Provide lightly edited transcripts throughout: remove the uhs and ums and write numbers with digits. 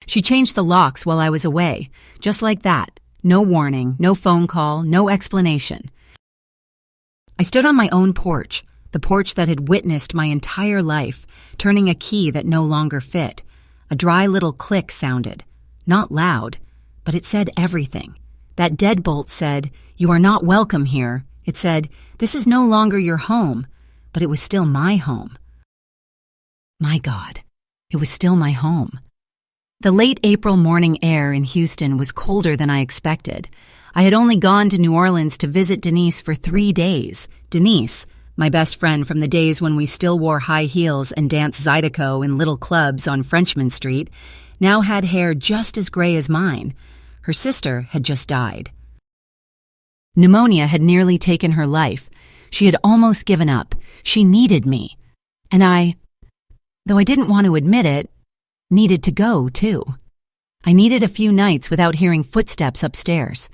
She changed the locks while I was away, just like that. No warning, no phone call, no explanation. I stood on my own porch, the porch that had witnessed my entire life, turning a key that no longer fit. A dry little click sounded. Not loud, but it said everything. That deadbolt said, "You are not welcome here." It said, "This is no longer your home," but it was still my home. My God, it was still my home. The late April morning air in Houston was colder than I expected. I had only gone to New Orleans to visit Denise for 3 days. Denise, my best friend from the days when we still wore high heels and danced Zydeco in little clubs on Frenchman Street, now had hair just as gray as mine. Her sister had just died. Pneumonia had nearly taken her life. She had almost given up. She needed me. And I, though I didn't want to admit it, needed to go, too. I needed a few nights without hearing footsteps upstairs,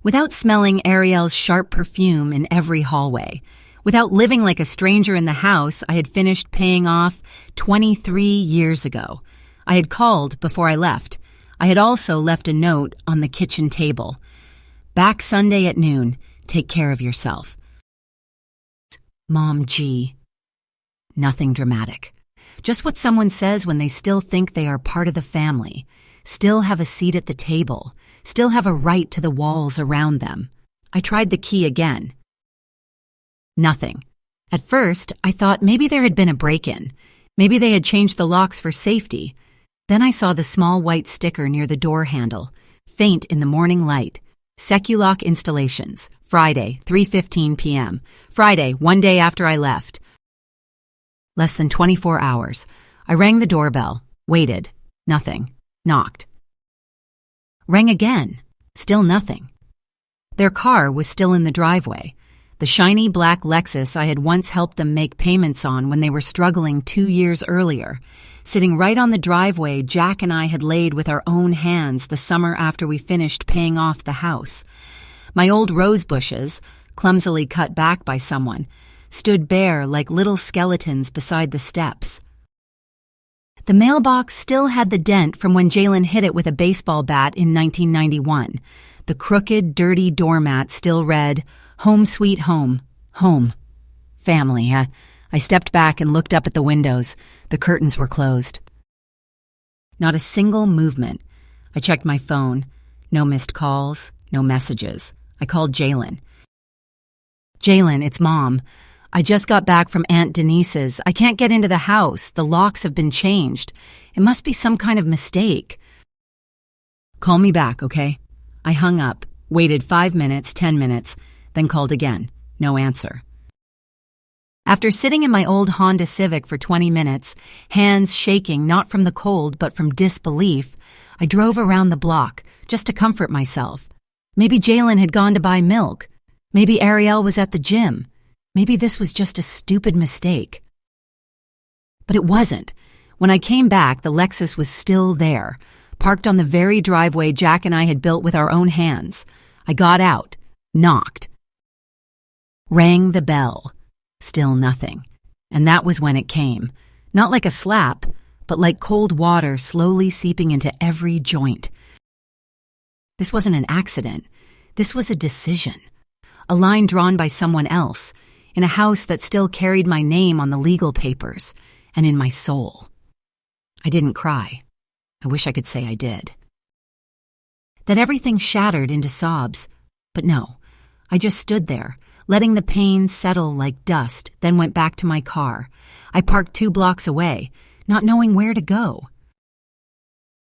without smelling Ariel's sharp perfume in every hallway, without living like a stranger in the house I had finished paying off 23 years ago. I had called before I left. I had also left a note on the kitchen table. "Back Sunday at noon. Take care of yourself. Mom G." Nothing dramatic. Just what someone says when they still think they are part of the family, still have a seat at the table, still have a right to the walls around them. I tried the key again. Nothing. At first, I thought maybe there had been a break-in. Maybe they had changed the locks for safety. Then I saw the small white sticker near the door handle, faint in the morning light. Seculock Installations, Friday, 3:15 p.m. Friday, 1 day after I left. Less than 24 hours. I rang the doorbell, waited, nothing, knocked. Rang again, still nothing. Their car was still in the driveway. The shiny black Lexus I had once helped them make payments on when they were struggling 2 years earlier. Sitting right on the driveway Jack and I had laid with our own hands the summer after we finished paying off the house. My old rose bushes, clumsily cut back by someone, stood bare like little skeletons beside the steps. The mailbox still had the dent from when Jalen hit it with a baseball bat in 1991. The crooked, dirty doormat still read, "Home sweet home. Home. Family." I stepped back and looked up at the windows. The curtains were closed. Not a single movement. I checked my phone. No missed calls, no messages. I called Jalen. "Jalen, it's Mom. I just got back from Aunt Denise's. I can't get into the house. The locks have been changed. It must be some kind of mistake." "Call me back, okay?" I hung up, waited 5 minutes, 10 minutes, then called again. No answer. After sitting in my old Honda Civic for 20 minutes, hands shaking not from the cold but from disbelief, I drove around the block just to comfort myself. Maybe Jalen had gone to buy milk. Maybe Ariel was at the gym. Maybe this was just a stupid mistake. But it wasn't. When I came back, the Lexus was still there, parked on the very driveway Jack and I had built with our own hands. I got out, knocked, rang the bell. Still nothing. And that was when it came. Not like a slap, but like cold water slowly seeping into every joint. This wasn't an accident. This was a decision. A line drawn by someone else, in a house that still carried my name on the legal papers, and in my soul. I didn't cry. I wish I could say I did. That everything shattered into sobs. But no, I just stood there, letting the pain settle like dust, then went back to my car. I parked 2 blocks away, not knowing where to go.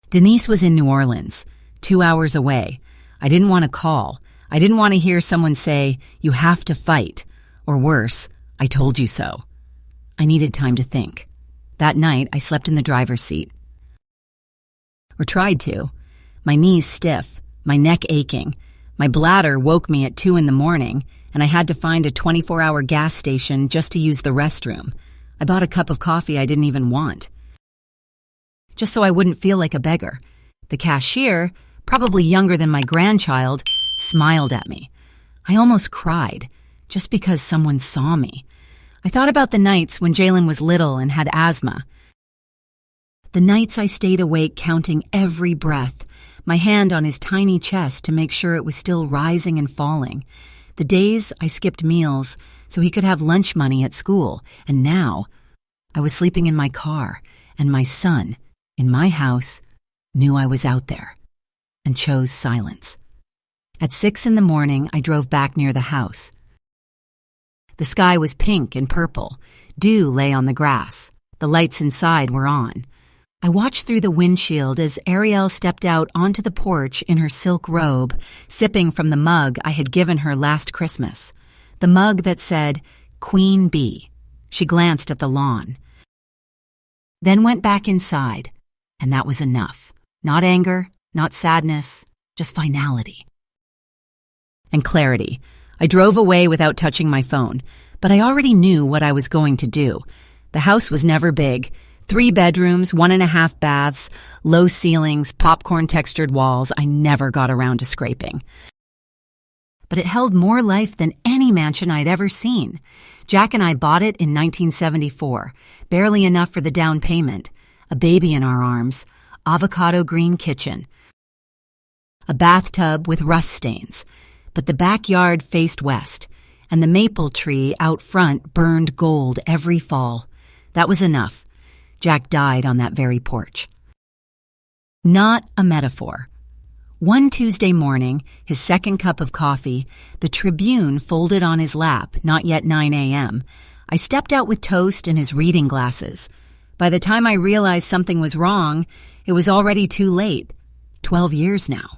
Denise was in New Orleans, 2 hours away. I didn't want to call. I didn't want to hear someone say, "You have to fight," or worse, "I told you so." I needed time to think. That night, I slept in the driver's seat. Or tried to. My knees stiff, my neck aching. My bladder woke me at 2 a.m, and I had to find a 24-hour gas station just to use the restroom. I bought a cup of coffee I didn't even want, just so I wouldn't feel like a beggar. The cashier, probably younger than my grandchild, smiled at me. I almost cried, just because someone saw me. I thought about the nights when Jalen was little and had asthma. The nights I stayed awake counting every breath, my hand on his tiny chest to make sure it was still rising and falling. The days I skipped meals so he could have lunch money at school, and now I was sleeping in my car, and my son, in my house, knew I was out there and chose silence. At 6 a.m, I drove back near the house. The sky was pink and purple. Dew lay on the grass. The lights inside were on. I watched through the windshield as Ariel stepped out onto the porch in her silk robe, sipping from the mug I had given her last Christmas. The mug that said, Queen Bee. She glanced at the lawn. Then went back inside, and that was enough. Not anger, not sadness, just finality. And clarity. I drove away without touching my phone, but I already knew what I was going to do. The house was never big. 3 bedrooms, 1.5 baths, low ceilings, popcorn-textured walls I never got around to scraping. But it held more life than any mansion I'd ever seen. Jack and I bought it in 1974, barely enough for the down payment, a baby in our arms, avocado green kitchen, a bathtub with rust stains. But the backyard faced west, and the maple tree out front burned gold every fall. That was enough. Jack died on that very porch. Not a metaphor. One Tuesday morning, his second cup of coffee, the Tribune folded on his lap, not yet 9 a.m. I stepped out with toast and his reading glasses. By the time I realized something was wrong, it was already too late. 12 years now.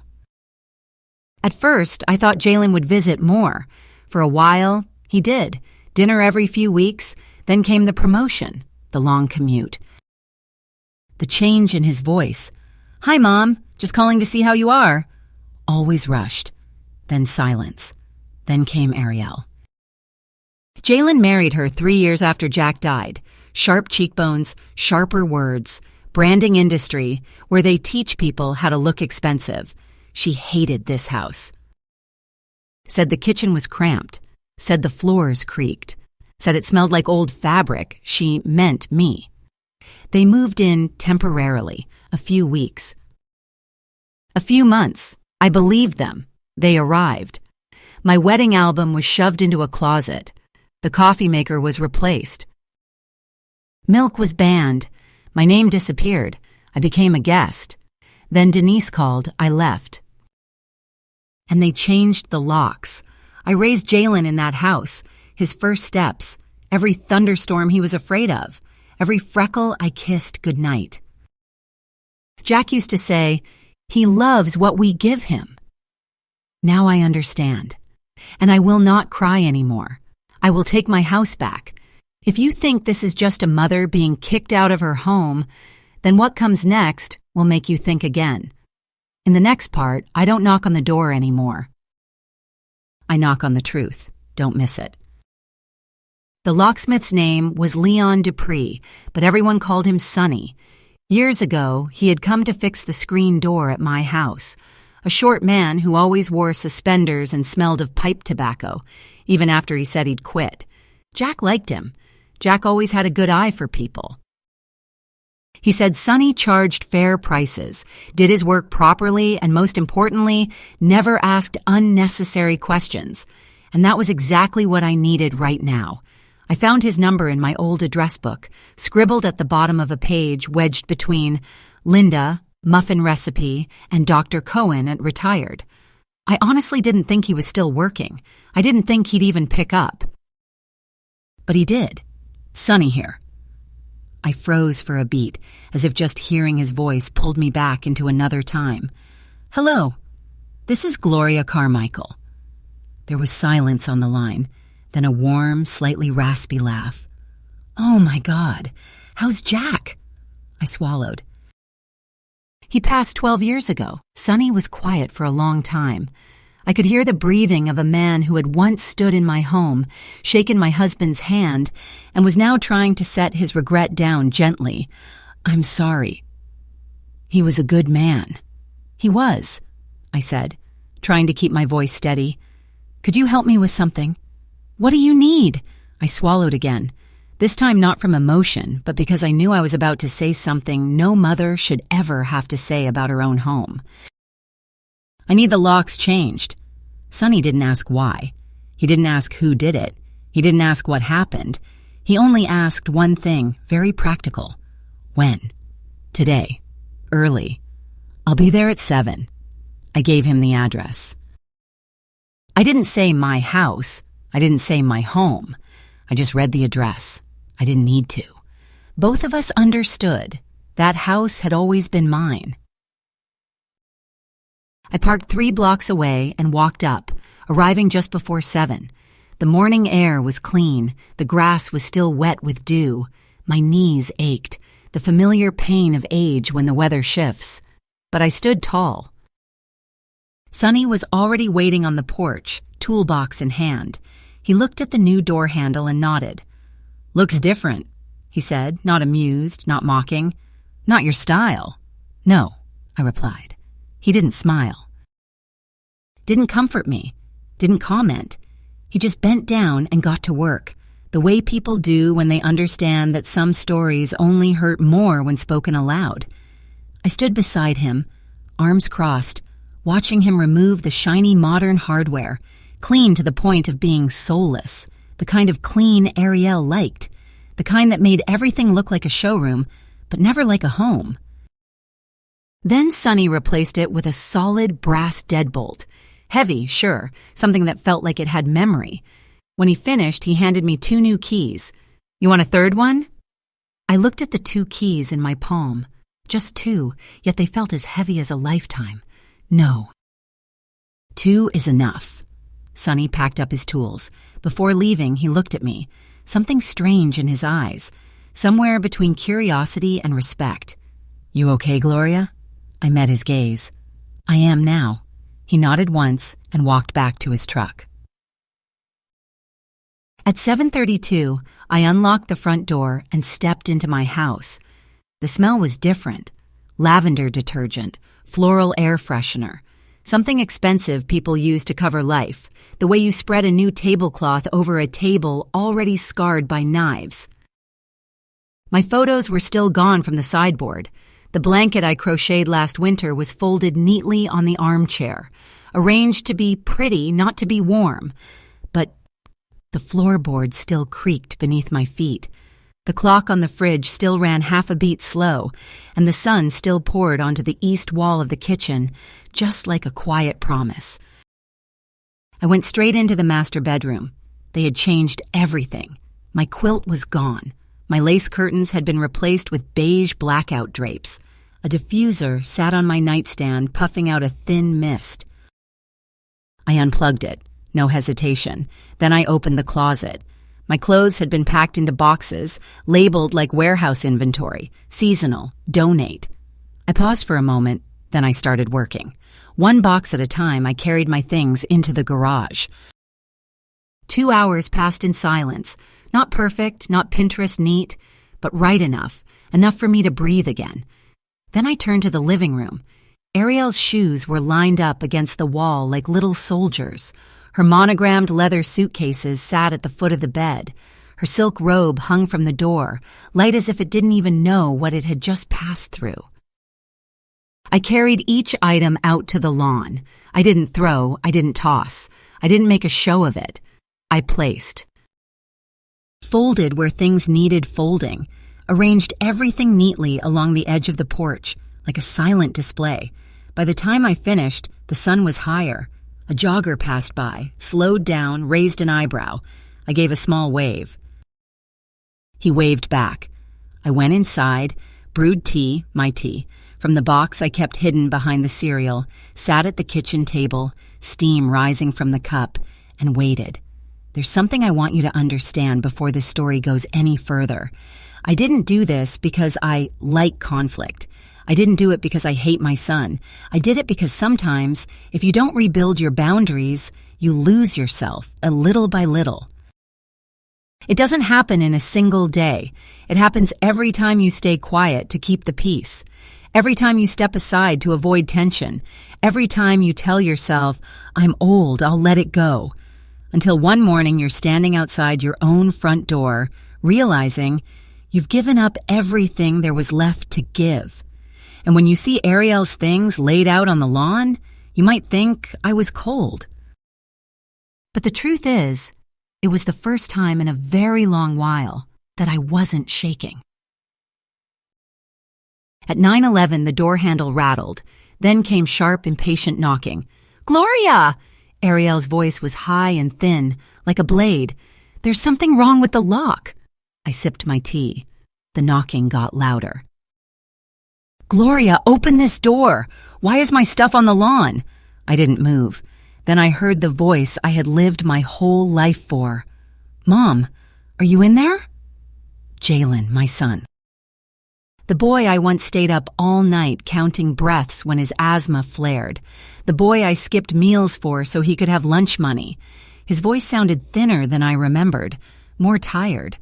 At first, I thought Jalen would visit more. For a while, he did. Dinner every few weeks, then came the promotion, the long commute. The change in his voice. Hi, Mom. Just calling to see how you are. Always rushed. Then silence. Then came Ariel. Jalen married her 3 years after Jack died. Sharp cheekbones, sharper words, branding industry, where they teach people how to look expensive. She hated this house. Said the kitchen was cramped. Said the floors creaked. Said it smelled like old fabric. She meant me. They moved in temporarily, a few weeks. A few months. I believed them. They arrived. My wedding album was shoved into a closet. The coffee maker was replaced. Milk was banned. My name disappeared. I became a guest. Then Denise called. I left. And they changed the locks. I raised Jalen in that house, his first steps, every thunderstorm he was afraid of, every freckle I kissed goodnight. Jack used to say, he loves what we give him. Now I understand. And I will not cry anymore. I will take my house back. If you think this is just a mother being kicked out of her home, then what comes next will make you think again. In the next part, I don't knock on the door anymore. I knock on the truth. Don't miss it. The locksmith's name was Leon Dupree, but everyone called him Sonny. Years ago, he had come to fix the screen door at my house. A short man who always wore suspenders and smelled of pipe tobacco, even after he said he'd quit. Jack liked him. Jack always had a good eye for people. He said Sonny charged fair prices, did his work properly, and most importantly, never asked unnecessary questions. And that was exactly what I needed right now. I found his number in my old address book, scribbled at the bottom of a page wedged between Linda, muffin recipe, and Dr. Cohen at retired. I honestly didn't think he was still working. I didn't think he'd even pick up. But he did. Sonny here. I froze for a beat, as if just hearing his voice pulled me back into another time. Hello. This is Gloria Carmichael. There was silence on the line, then a warm, slightly raspy laugh. Oh my God, how's Jack? I swallowed. He passed 12 years ago. Sonny was quiet for a long time. I could hear the breathing of a man who had once stood in my home, shaken my husband's hand, and was now trying to set his regret down gently. I'm sorry. He was a good man. He was, I said, trying to keep my voice steady. Could you help me with something? What do you need? I swallowed again. This time not from emotion, but because I knew I was about to say something no mother should ever have to say about her own home. I need the locks changed. Sonny didn't ask why. He didn't ask who did it. He didn't ask what happened. He only asked one thing, very practical. When? Today. Early. I'll be there at 7. I gave him the address. I didn't say my house. I didn't say my home. I just read the address. I didn't need to. Both of us understood. That house had always been mine. I parked 3 blocks away and walked up, arriving just before 7. The morning air was clean. The grass was still wet with dew. My knees ached, the familiar pain of age when the weather shifts. But I stood tall. Sonny was already waiting on the porch, toolbox in hand. He looked at the new door handle and nodded. "Looks different," he said, not amused, not mocking. "Not your style." "No," I replied. He didn't smile. Didn't comfort me. Didn't comment. He just bent down and got to work, the way people do when they understand that some stories only hurt more when spoken aloud. I stood beside him, arms crossed, watching him remove the shiny modern hardware, clean to the point of being soulless, the kind of clean Ariel liked, the kind that made everything look like a showroom, but never like a home. Then Sonny replaced it with a solid brass deadbolt. Heavy, sure, something that felt like it had memory. When he finished, he handed me 2 new keys. "You want a third one?" I looked at the 2 keys in my palm. Just 2, yet they felt as heavy as a lifetime. No. 2 is enough. Sonny packed up his tools. Before leaving, he looked at me, something strange in his eyes, somewhere between curiosity and respect. "You okay, Gloria?" I met his gaze. "I am now." He nodded once and walked back to his truck. At 7:32, I unlocked the front door and stepped into my house. The smell was different. Lavender detergent, floral air freshener, something expensive people use to cover life, the way you spread a new tablecloth over a table already scarred by knives. My photos were still gone from the sideboard. The blanket I crocheted last winter was folded neatly on the armchair, arranged to be pretty, not to be warm. But the floorboard still creaked beneath my feet. The clock on the fridge still ran half a beat slow, and the sun still poured onto the east wall of the kitchen, just like a quiet promise. I went straight into the master bedroom. They had changed everything. My quilt was gone. My lace curtains had been replaced with beige blackout drapes. A diffuser sat on my nightstand, puffing out a thin mist. I unplugged it, no hesitation. Then I opened the closet. My clothes had been packed into boxes, labeled like warehouse inventory, seasonal, donate. I paused for a moment, then I started working. 1 box at a time, I carried my things into the garage. 2 hours passed in silence. Not perfect, not Pinterest neat, but right enough for me to breathe again. Then I turned to the living room. Ariel's shoes were lined up against the wall like little soldiers. Her monogrammed leather suitcases sat at the foot of the bed. Her silk robe hung from the door, light as if it didn't even know what it had just passed through. I carried each item out to the lawn. I didn't throw, I didn't toss. I didn't make a show of it. I placed. Folded where things needed folding, arranged everything neatly along the edge of the porch, like a silent display. By the time I finished, the sun was higher. A jogger passed by, slowed down, raised an eyebrow. I gave a small wave. He waved back. I went inside, brewed tea, my tea, from the box I kept hidden behind the cereal, sat at the kitchen table, steam rising from the cup, and waited. There's something I want you to understand before this story goes any further. I didn't do this because I like conflict. I didn't do it because I hate my son. I did it because sometimes, if you don't rebuild your boundaries, you lose yourself, a little by little. It doesn't happen in a single day. It happens every time you stay quiet to keep the peace. Every time you step aside to avoid tension. Every time you tell yourself, "I'm old, I'll let it go." Until one morning you're standing outside your own front door, realizing you've given up everything there was left to give. And when you see Ariel's things laid out on the lawn, you might think I was cold. But the truth is, it was the first time in a very long while that I wasn't shaking. At 9:11, the door handle rattled. Then came sharp, impatient knocking. "Gloria!" Ariel's voice was high and thin, like a blade. "There's something wrong with the lock." I sipped my tea. The knocking got louder. "Gloria, open this door! Why is my stuff on the lawn?" I didn't move. Then I heard the voice I had lived my whole life for. "Mom, are you in there?" Jalen, my son. The boy I once stayed up all night counting breaths when his asthma flared. The boy I skipped meals for so he could have lunch money. His voice sounded thinner than I remembered, more tired.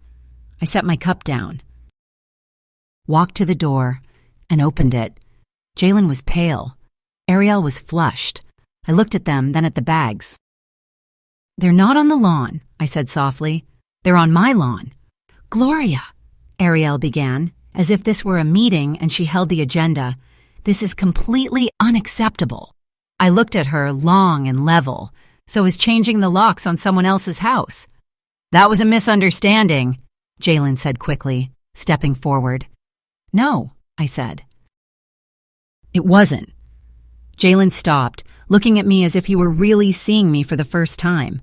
I set my cup down, walked to the door, and opened it. Jalen was pale. Ariel was flushed. I looked at them, then at the bags. "They're not on the lawn," I said softly. "They're on my lawn." "Gloria," Ariel began, as if this were a meeting and she held the agenda. "This is completely unacceptable." I looked at her, long and level. "So is changing the locks on someone else's house." "That was a misunderstanding," Jalen said quickly, stepping forward. "No," I said. "It wasn't." Jalen stopped, looking at me as if he were really seeing me for the first time.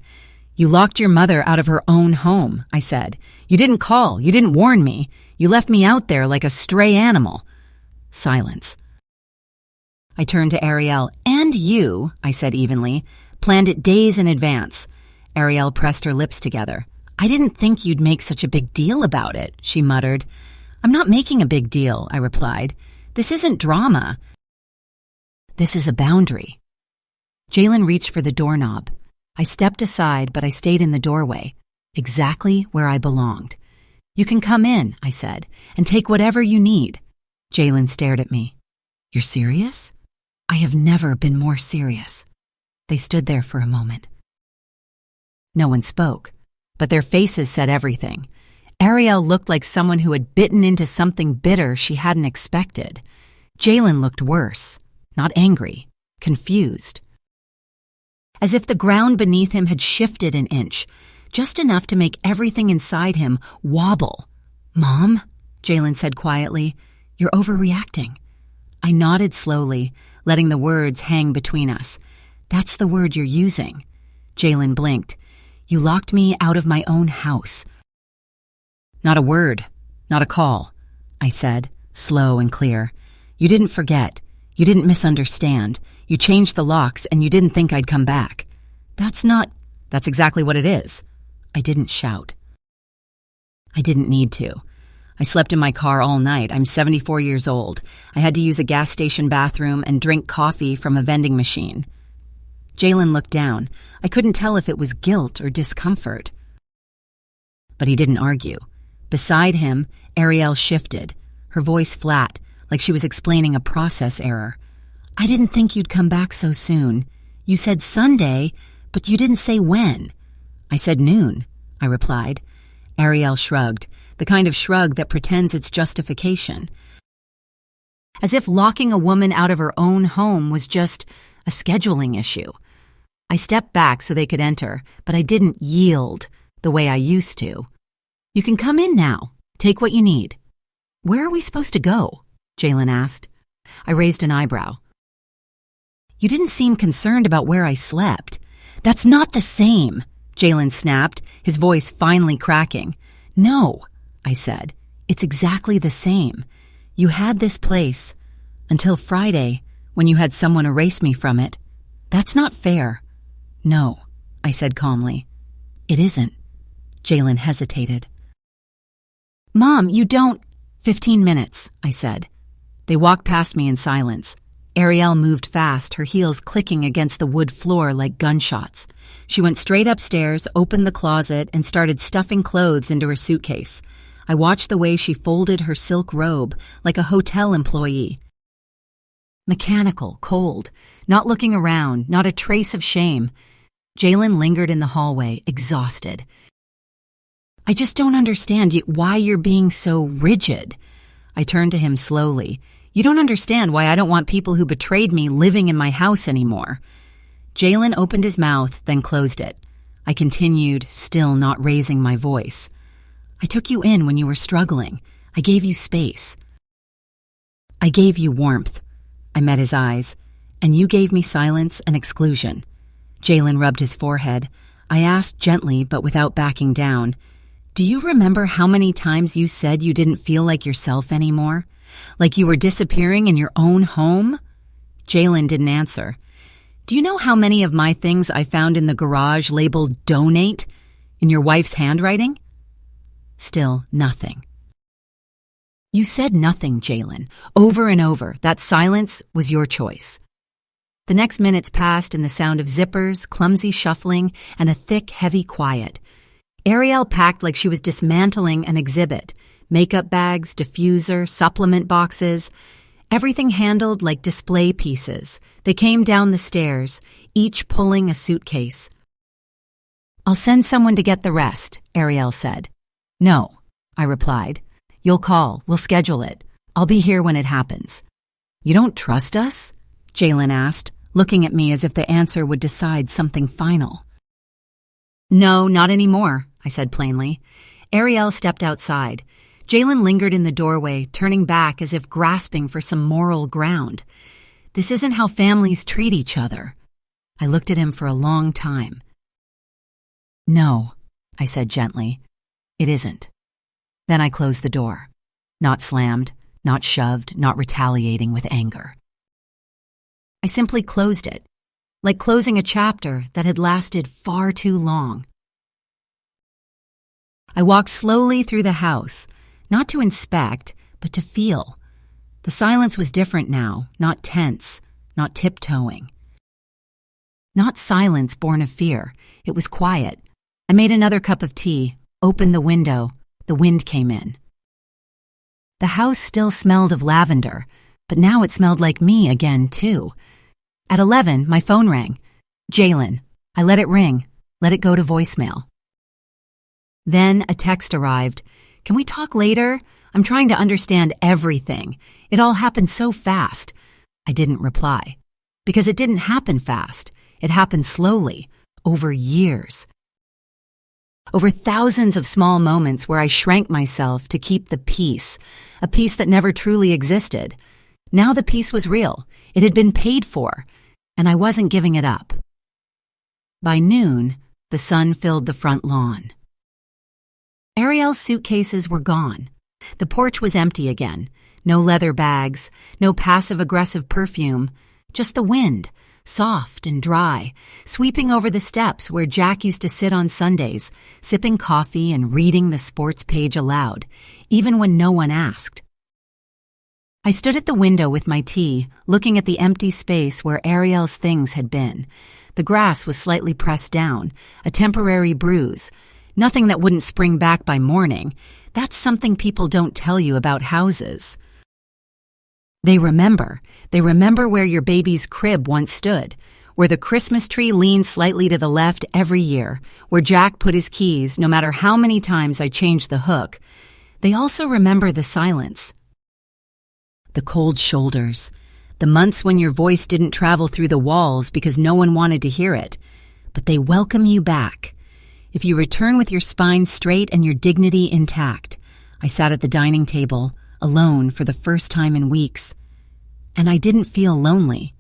"You locked your mother out of her own home," I said. "You didn't call. You didn't warn me. You left me out there like a stray animal." Silence. I turned to Ariel. "And you," I said evenly, "planned it days in advance." Ariel pressed her lips together. "I didn't think you'd make such a big deal about it," she muttered. "I'm not making a big deal," I replied. "This isn't drama. This is a boundary." Jalen reached for the doorknob. I stepped aside, but I stayed in the doorway, exactly where I belonged. "You can come in," I said, "and take whatever you need." Jalen stared at me. "You're serious?" I have never been more serious. They stood there for a moment. No one spoke, but their faces said everything. Ariel looked like someone who had bitten into something bitter she hadn't expected. Jalen looked worse, not angry, confused. As if the ground beneath him had shifted an inch, just enough to make everything inside him wobble. "Mom," Jalen said quietly, "you're overreacting." I nodded slowly, letting the words hang between us. "That's the word you're using." Jalen blinked. "You locked me out of my own house." "Not a word, not a call," I said, slow and clear. "You didn't forget. You didn't misunderstand. You changed the locks and you didn't think I'd come back." That's exactly what it is." I didn't shout. I didn't need to. I slept in my car all night. I'm 74 years old. I had to use a gas station bathroom and drink coffee from a vending machine. Jalen looked down. I couldn't tell if it was guilt or discomfort. But he didn't argue. Beside him, Ariel shifted, her voice flat, like she was explaining a process error. "I didn't think you'd come back so soon. You said Sunday, but you didn't say when." "I said noon," I replied. Ariel shrugged, the kind of shrug that pretends it's justification. As if locking a woman out of her own home was just a scheduling issue. I stepped back so they could enter, but I didn't yield the way I used to. "You can come in now. Take what you need." "Where are we supposed to go?" Jalen asked. I raised an eyebrow. "You didn't seem concerned about where I slept." "That's not the same," Jalen snapped, his voice finally cracking. "No," I said. "It's exactly the same. You had this place until Friday, when you had someone erase me from it. That's not fair." "No," I said calmly. "It isn't." Jalen hesitated. "Mom, you don't—" 15 minutes, I said. They walked past me in silence. Ariel moved fast, her heels clicking against the wood floor like gunshots. She went straight upstairs, opened the closet, and started stuffing clothes into her suitcase. I watched the way she folded her silk robe like a hotel employee. Mechanical, cold, not looking around, not a trace of shame. Jalen lingered in the hallway, exhausted. I just don't understand why you're being so rigid. I turned to him slowly. You don't understand why I don't want people who betrayed me living in my house anymore. Jalen opened his mouth, then closed it. I continued, still not raising my voice. I took you in when you were struggling. I gave you space. I gave you warmth. I met his eyes. And you gave me silence and exclusion. Jalen rubbed his forehead. I asked gently, but without backing down, do you remember how many times you said you didn't feel like yourself anymore? Like you were disappearing in your own home? Jalen didn't answer. Do you know how many of my things I found in the garage labeled donate in your wife's handwriting? Still nothing. You said nothing, Jalen. Over and over. That silence was your choice. The next minutes passed in the sound of zippers, clumsy shuffling, and a thick, heavy quiet. Ariel packed like she was dismantling an exhibit. Makeup bags, diffuser, supplement boxes. Everything handled like display pieces. They came down the stairs, each pulling a suitcase. I'll send someone to get the rest, Ariel said. No, I replied. You'll call. We'll schedule it. I'll be here when it happens. You don't trust us? Jalen asked, looking at me as if the answer would decide something final. No, not anymore, I said plainly. Ariel stepped outside. Jalen lingered in the doorway, turning back as if grasping for some moral ground. This isn't how families treat each other. I looked at him for a long time. No, I said gently. It isn't. Then I closed the door. Not slammed, not shoved, not retaliating with anger. I simply closed it, like closing a chapter that had lasted far too long. I walked slowly through the house, not to inspect, but to feel. The silence was different now, not tense, not tiptoeing. Not silence born of fear. It was quiet. I made another cup of tea, opened the window. The wind came in. The house still smelled of lavender, but now it smelled like me again, too. At 11, my phone rang. Jalen. I let it ring, let it go to voicemail. Then a text arrived. Can we talk later? I'm trying to understand everything. It all happened so fast. I didn't reply. Because it didn't happen fast. It happened slowly, over years. Over thousands of small moments where I shrank myself to keep the peace, a peace that never truly existed. Now the peace was real. It had been paid for, and I wasn't giving it up. By noon, the sun filled the front lawn. Ariel's suitcases were gone. The porch was empty again. No leather bags, no passive-aggressive perfume, just the wind, soft and dry, sweeping over the steps where Jack used to sit on Sundays, sipping coffee and reading the sports page aloud, even when no one asked. I stood at the window with my tea, looking at the empty space where Ariel's things had been. The grass was slightly pressed down, a temporary bruise. Nothing that wouldn't spring back by morning. That's something people don't tell you about houses. They remember. They remember where your baby's crib once stood, where the Christmas tree leaned slightly to the left every year, where Jack put his keys no matter how many times I changed the hook. They also remember the silence. The cold shoulders, the months when your voice didn't travel through the walls because no one wanted to hear it, but they welcome you back. If you return with your spine straight and your dignity intact. I sat at the dining table, alone for the first time in weeks, and I didn't feel lonely.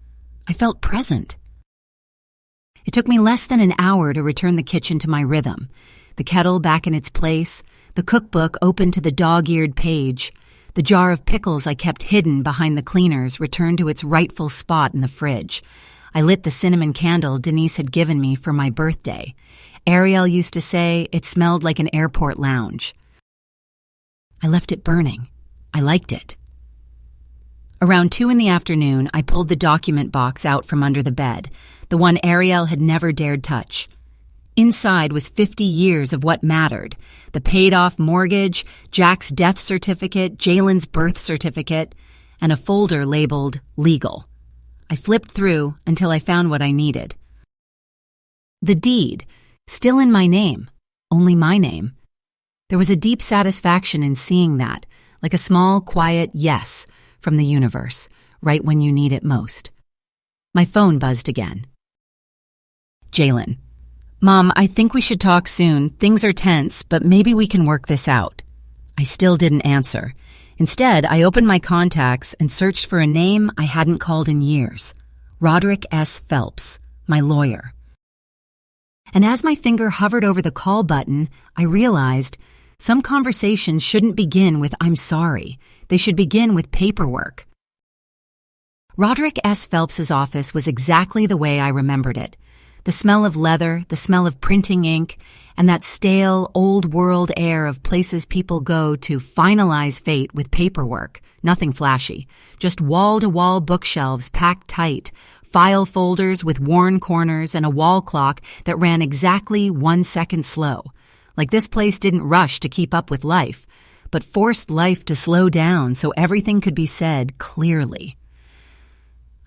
I felt present. It took me less than an hour to return the kitchen to my rhythm, the kettle back in its place, the cookbook open to the dog-eared page. The jar of pickles I kept hidden behind the cleaners returned to its rightful spot in the fridge. I lit the cinnamon candle Denise had given me for my birthday. Ariel used to say it smelled like an airport lounge. I left it burning. I liked it. Around 2 p.m, I pulled the document box out from under the bed, the one Ariel had never dared touch. Inside was 50 years of what mattered, the paid-off mortgage, Jack's death certificate, Jalen's birth certificate, and a folder labeled legal. I flipped through until I found what I needed. The deed, still in my name, only my name. There was a deep satisfaction in seeing that, like a small, quiet yes from the universe, right when you need it most. My phone buzzed again. Jalen. Mom, I think we should talk soon. Things are tense, but maybe we can work this out. I still didn't answer. Instead, I opened my contacts and searched for a name I hadn't called in years. Roderick S. Phelps, my lawyer. And as my finger hovered over the call button, I realized some conversations shouldn't begin with "I'm sorry." They should begin with paperwork. Roderick S. Phelps's office was exactly the way I remembered it. The smell of leather, the smell of printing ink, and that stale, old-world air of places people go to finalize fate with paperwork. Nothing flashy. Just wall-to-wall bookshelves packed tight, file folders with worn corners, and a wall clock that ran exactly 1 second slow. Like this place didn't rush to keep up with life, but forced life to slow down so everything could be said clearly.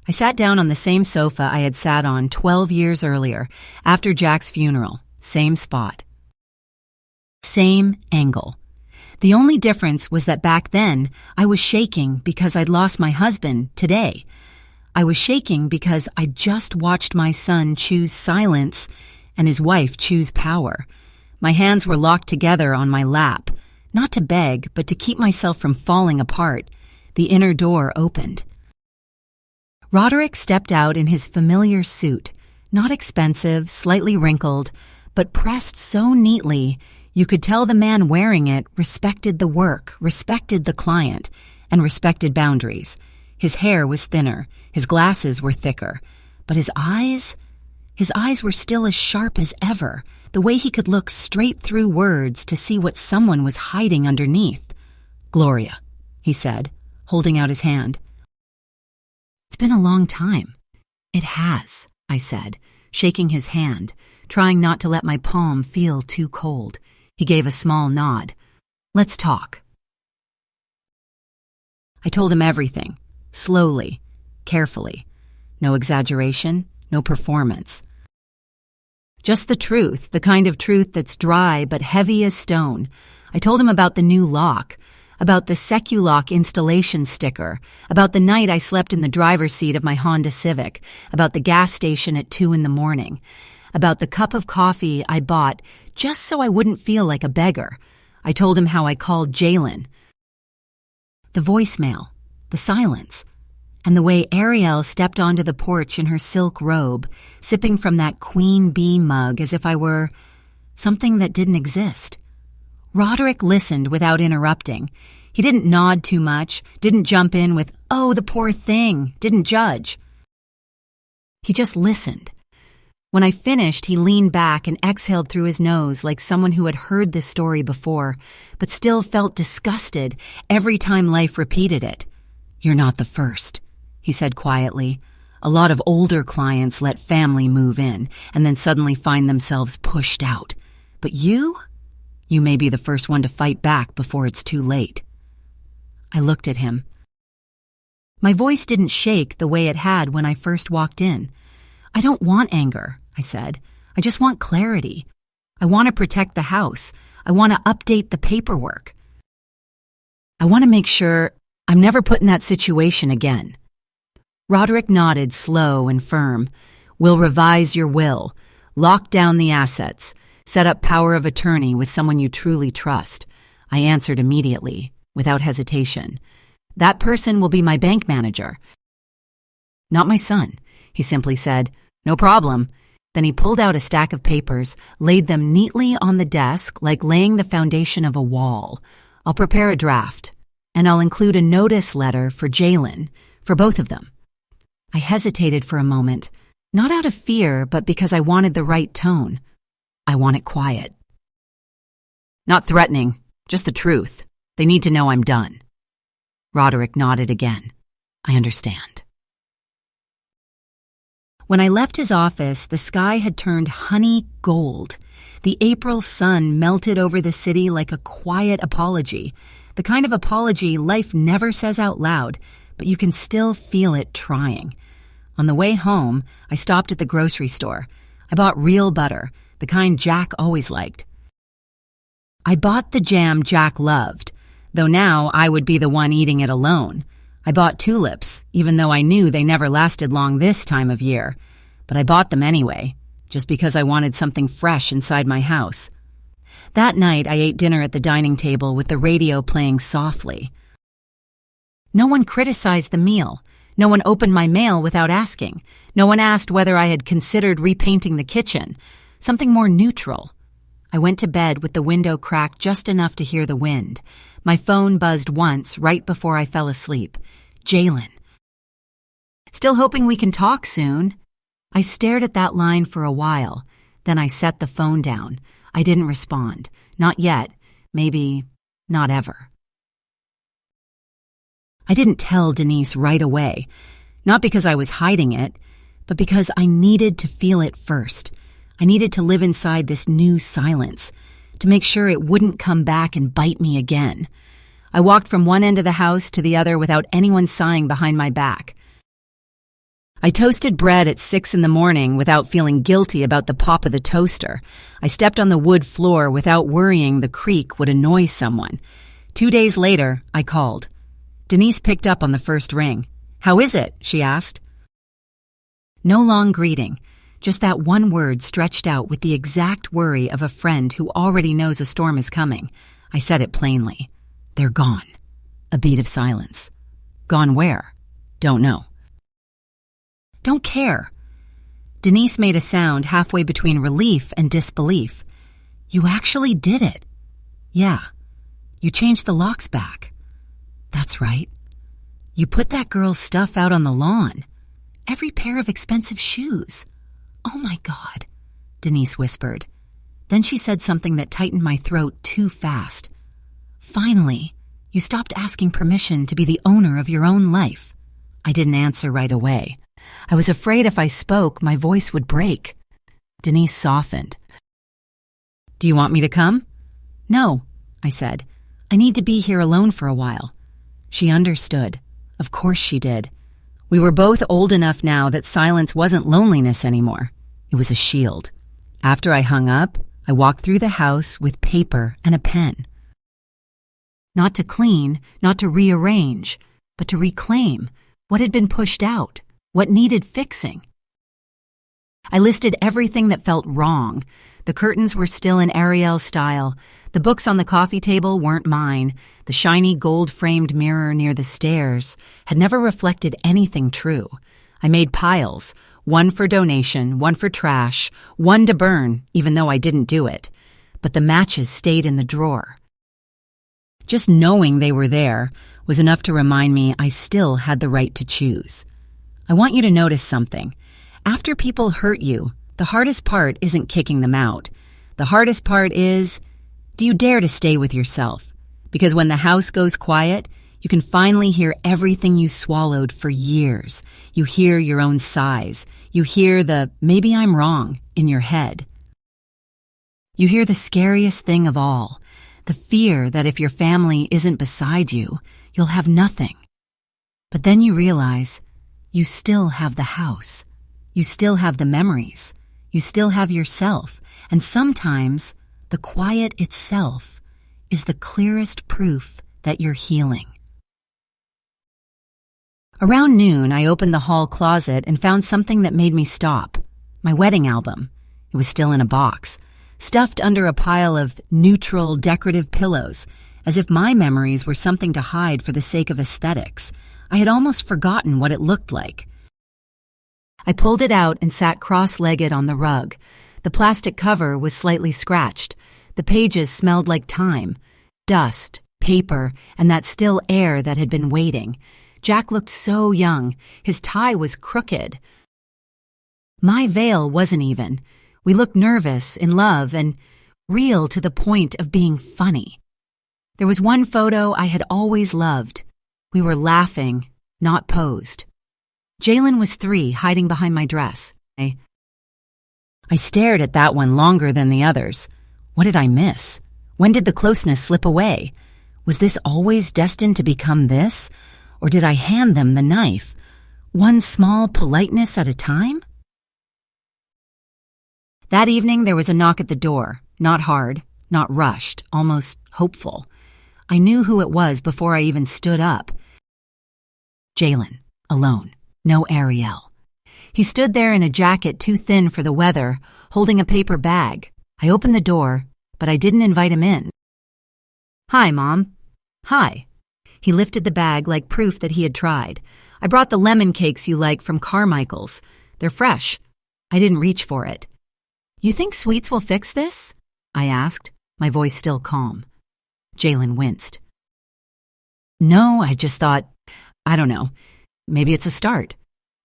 I sat down on the same sofa I had sat on 12 years earlier, after Jack's funeral. Same spot. Same angle. The only difference was that back then, I was shaking because I'd lost my husband today. I was shaking because I'd just watched my son choose silence and his wife choose power. My hands were locked together on my lap, not to beg, but to keep myself from falling apart. The inner door opened. Roderick stepped out in his familiar suit, not expensive, slightly wrinkled, but pressed so neatly you could tell the man wearing it respected the work, respected the client, and respected boundaries. His hair was thinner, his glasses were thicker, but his eyes were still as sharp as ever, the way he could look straight through words to see what someone was hiding underneath. "Gloria," he said, holding out his hand. "It's been a long time." "It has," I said, shaking his hand, trying not to let my palm feel too cold. He gave a small nod. "Let's talk." I told him everything, slowly, carefully. No exaggeration, no performance. Just the truth, the kind of truth that's dry but heavy as stone. I told him about the new lock, about the Seculock installation sticker, about the night I slept in the driver's seat of my Honda Civic, about the gas station at 2 a.m, about the cup of coffee I bought just so I wouldn't feel like a beggar. I told him how I called Jalen. The voicemail, the silence, and the way Ariel stepped onto the porch in her silk robe, sipping from that queen bee mug as if I were something that didn't exist. Roderick listened without interrupting. He didn't nod too much, didn't jump in with, "Oh, the poor thing," didn't judge. He just listened. When I finished, he leaned back and exhaled through his nose like someone who had heard this story before, but still felt disgusted every time life repeated it. "You're not the first," he said quietly. "A lot of older clients let family move in and then suddenly find themselves pushed out. But you may be the first one to fight back before it's too late." I looked at him. My voice didn't shake the way it had when I first walked in. "I don't want anger," I said. "I just want clarity. I want to protect the house. I want to update the paperwork. I want to make sure I'm never put in that situation again." Roderick nodded, slow and firm. "We'll revise your will, lock down the assets, set up power of attorney with someone you truly trust." I answered immediately, without hesitation. "That person will be my bank manager." "Not my son," he simply said. "No problem." Then he pulled out a stack of papers, laid them neatly on the desk like laying the foundation of a wall. "I'll prepare a draft, and I'll include a notice letter for Jalen, for both of them." I hesitated for a moment, not out of fear, but because I wanted the right tone. "I want it quiet." "Not threatening, just the truth. They need to know I'm done." Roderick nodded again. "I understand." When I left his office, the sky had turned honey gold. The April sun melted over the city like a quiet apology, the kind of apology life never says out loud, but you can still feel it trying. On the way home, I stopped at the grocery store. I bought real butter, the kind Jack always liked. I bought the jam Jack loved, though now I would be the one eating it alone. I bought tulips, even though I knew they never lasted long this time of year. But I bought them anyway, just because I wanted something fresh inside my house. That night, I ate dinner at the dining table with the radio playing softly. No one criticized the meal. No one opened my mail without asking. No one asked whether I had considered repainting the kitchen. Something more neutral. I went to bed with the window cracked just enough to hear the wind. My phone buzzed once right before I fell asleep. Jalen. Still hoping we can talk soon. I stared at that line for a while. Then I set the phone down. I didn't respond. Not yet. Maybe not ever. I didn't tell Denise right away. Not because I was hiding it, but because I needed to feel it first. I needed to live inside this new silence, to make sure it wouldn't come back and bite me again. I walked from one end of the house to the other without anyone sighing behind my back. I toasted bread at 6 a.m. without feeling guilty about the pop of the toaster. I stepped on the wood floor without worrying the creak would annoy someone. 2 days later, I called. Denise picked up on the first ring. "How is it?" she asked. No long greeting. Just that one word stretched out with the exact worry of a friend who already knows a storm is coming. I said it plainly. "They're gone." A beat of silence. "Gone where?" "Don't know." "Don't care." Denise made a sound halfway between relief and disbelief. "You actually did it." "Yeah. You changed the locks back." "That's right. You put that girl's stuff out on the lawn. Every pair of expensive shoes." "Oh my God," Denise whispered. Then she said something that tightened my throat too fast. "Finally, you stopped asking permission to be the owner of your own life." I didn't answer right away. I was afraid if I spoke, my voice would break. Denise softened. "Do you want me to come?" "No," I said. "I need to be here alone for a while." She understood. Of course she did. We were both old enough now that silence wasn't loneliness anymore. It was a shield. After I hung up, I walked through the house with paper and a pen. Not to clean, not to rearrange, but to reclaim what had been pushed out, what needed fixing. I listed everything that felt wrong. The curtains were still in Ariel style. The books on the coffee table weren't mine. The shiny gold-framed mirror near the stairs had never reflected anything true. I made piles, one for donation, one for trash, one to burn, even though I didn't do it. But the matches stayed in the drawer. Just knowing they were there was enough to remind me I still had the right to choose. I want you to notice something. After people hurt you, the hardest part isn't kicking them out. The hardest part is, do you dare to stay with yourself? Because when the house goes quiet, you can finally hear everything you swallowed for years. You hear your own sighs. You hear the "maybe I'm wrong" in your head. You hear the scariest thing of all, the fear that if your family isn't beside you, you'll have nothing. But then you realize you still have the house. You still have the memories. You still have yourself. And sometimes the quiet itself is the clearest proof that you're healing. Around noon, I opened the hall closet and found something that made me stop. My wedding album. It was still in a box, stuffed under a pile of neutral, decorative pillows, as if my memories were something to hide for the sake of aesthetics. I had almost forgotten what it looked like. I pulled it out and sat cross-legged on the rug. The plastic cover was slightly scratched. The pages smelled like time, dust, paper, and that still air that had been waiting. Jack looked so young. His tie was crooked. My veil wasn't even. We looked nervous, in love, and real to the point of being funny. There was one photo I had always loved. We were laughing, not posed. Jalen was 3, hiding behind my dress. I stared at that one longer than the others. What did I miss? When did the closeness slip away? Was this always destined to become this? Or did I hand them the knife, one small politeness at a time? That evening there was a knock at the door, not hard, not rushed, almost hopeful. I knew who it was before I even stood up. Jalen, alone, no Ariel. He stood there in a jacket too thin for the weather, holding a paper bag. I opened the door, but I didn't invite him in. "Hi, Mom." "Hi." He lifted the bag like proof that he had tried. "I brought the lemon cakes you like from Carmichael's. They're fresh." I didn't reach for it. "You think sweets will fix this?" I asked, my voice still calm. Jalen winced. "No, I just thought, I don't know, maybe it's a start."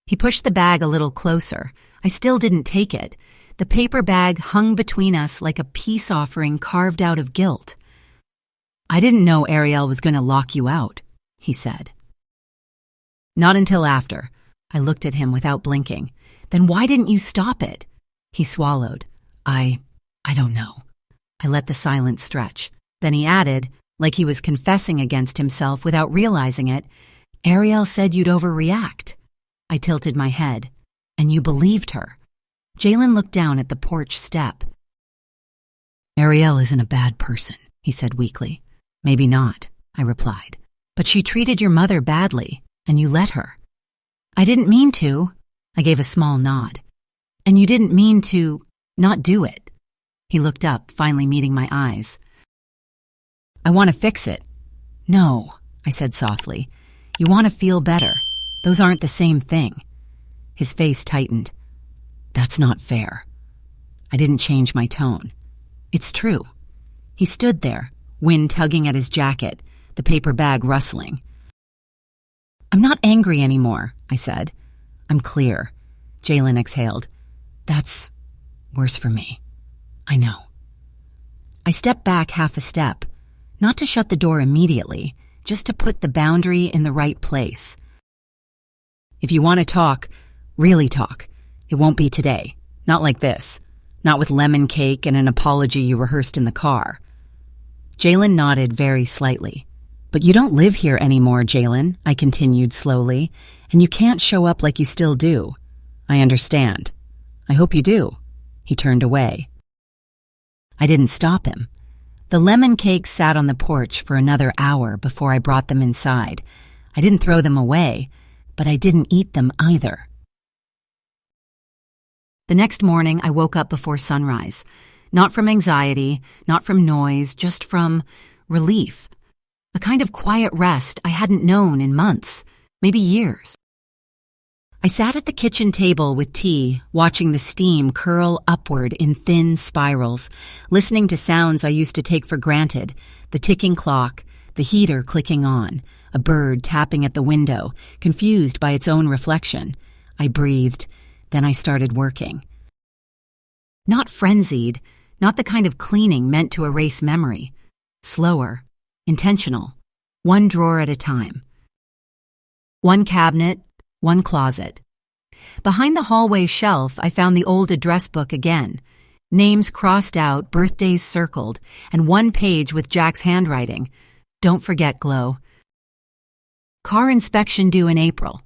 He pushed the bag a little closer. I still didn't take it. The paper bag hung between us like a peace offering carved out of guilt. "I didn't know Ariel was going to lock you out," he said. "Not until after." I looked at him without blinking. "Then why didn't you stop it?" He swallowed. I don't know." I let the silence stretch. Then he added, like he was confessing against himself without realizing it, "Ariel said you'd overreact." I tilted my head. "And you believed her?" Jalen looked down at the porch step. "Ariel isn't a bad person," he said weakly. "Maybe not," I replied. "But she treated your mother badly, and you let her." "I didn't mean to." I gave a small nod. "And you didn't mean to not do it." He looked up, finally meeting my eyes. "I want to fix it." "No," I said softly. "You want to feel better. Those aren't the same thing." His face tightened. "That's not fair." I didn't change my tone. "It's true." He stood there, wind tugging at his jacket, the paper bag rustling. "I'm not angry anymore," I said. "I'm clear." Jalen exhaled. "That's worse for me. I know." I stepped back half a step, not to shut the door immediately, just to put the boundary in the right place. "If you want to talk, really talk, it won't be today. Not like this. Not with lemon cake and an apology you rehearsed in the car." Jalen nodded very slightly. "But you don't live here anymore, Jalen," I continued slowly, "and you can't show up like you still do." "I understand. I hope you do." He turned away. I didn't stop him. The lemon cakes sat on the porch for another hour before I brought them inside. I didn't throw them away, but I didn't eat them either. The next morning, I woke up before sunrise. Not from anxiety, not from noise, just from relief. A kind of quiet rest I hadn't known in months, maybe years. I sat at the kitchen table with tea, watching the steam curl upward in thin spirals, listening to sounds I used to take for granted, the ticking clock, the heater clicking on, a bird tapping at the window, confused by its own reflection. I breathed, then I started working. Not frenzied, not the kind of cleaning meant to erase memory. Slower, intentional, one drawer at a time. One cabinet, one closet. Behind the hallway shelf, I found the old address book again. Names crossed out, birthdays circled, and one page with Jack's handwriting. Don't forget, Glow. Car inspection due in April.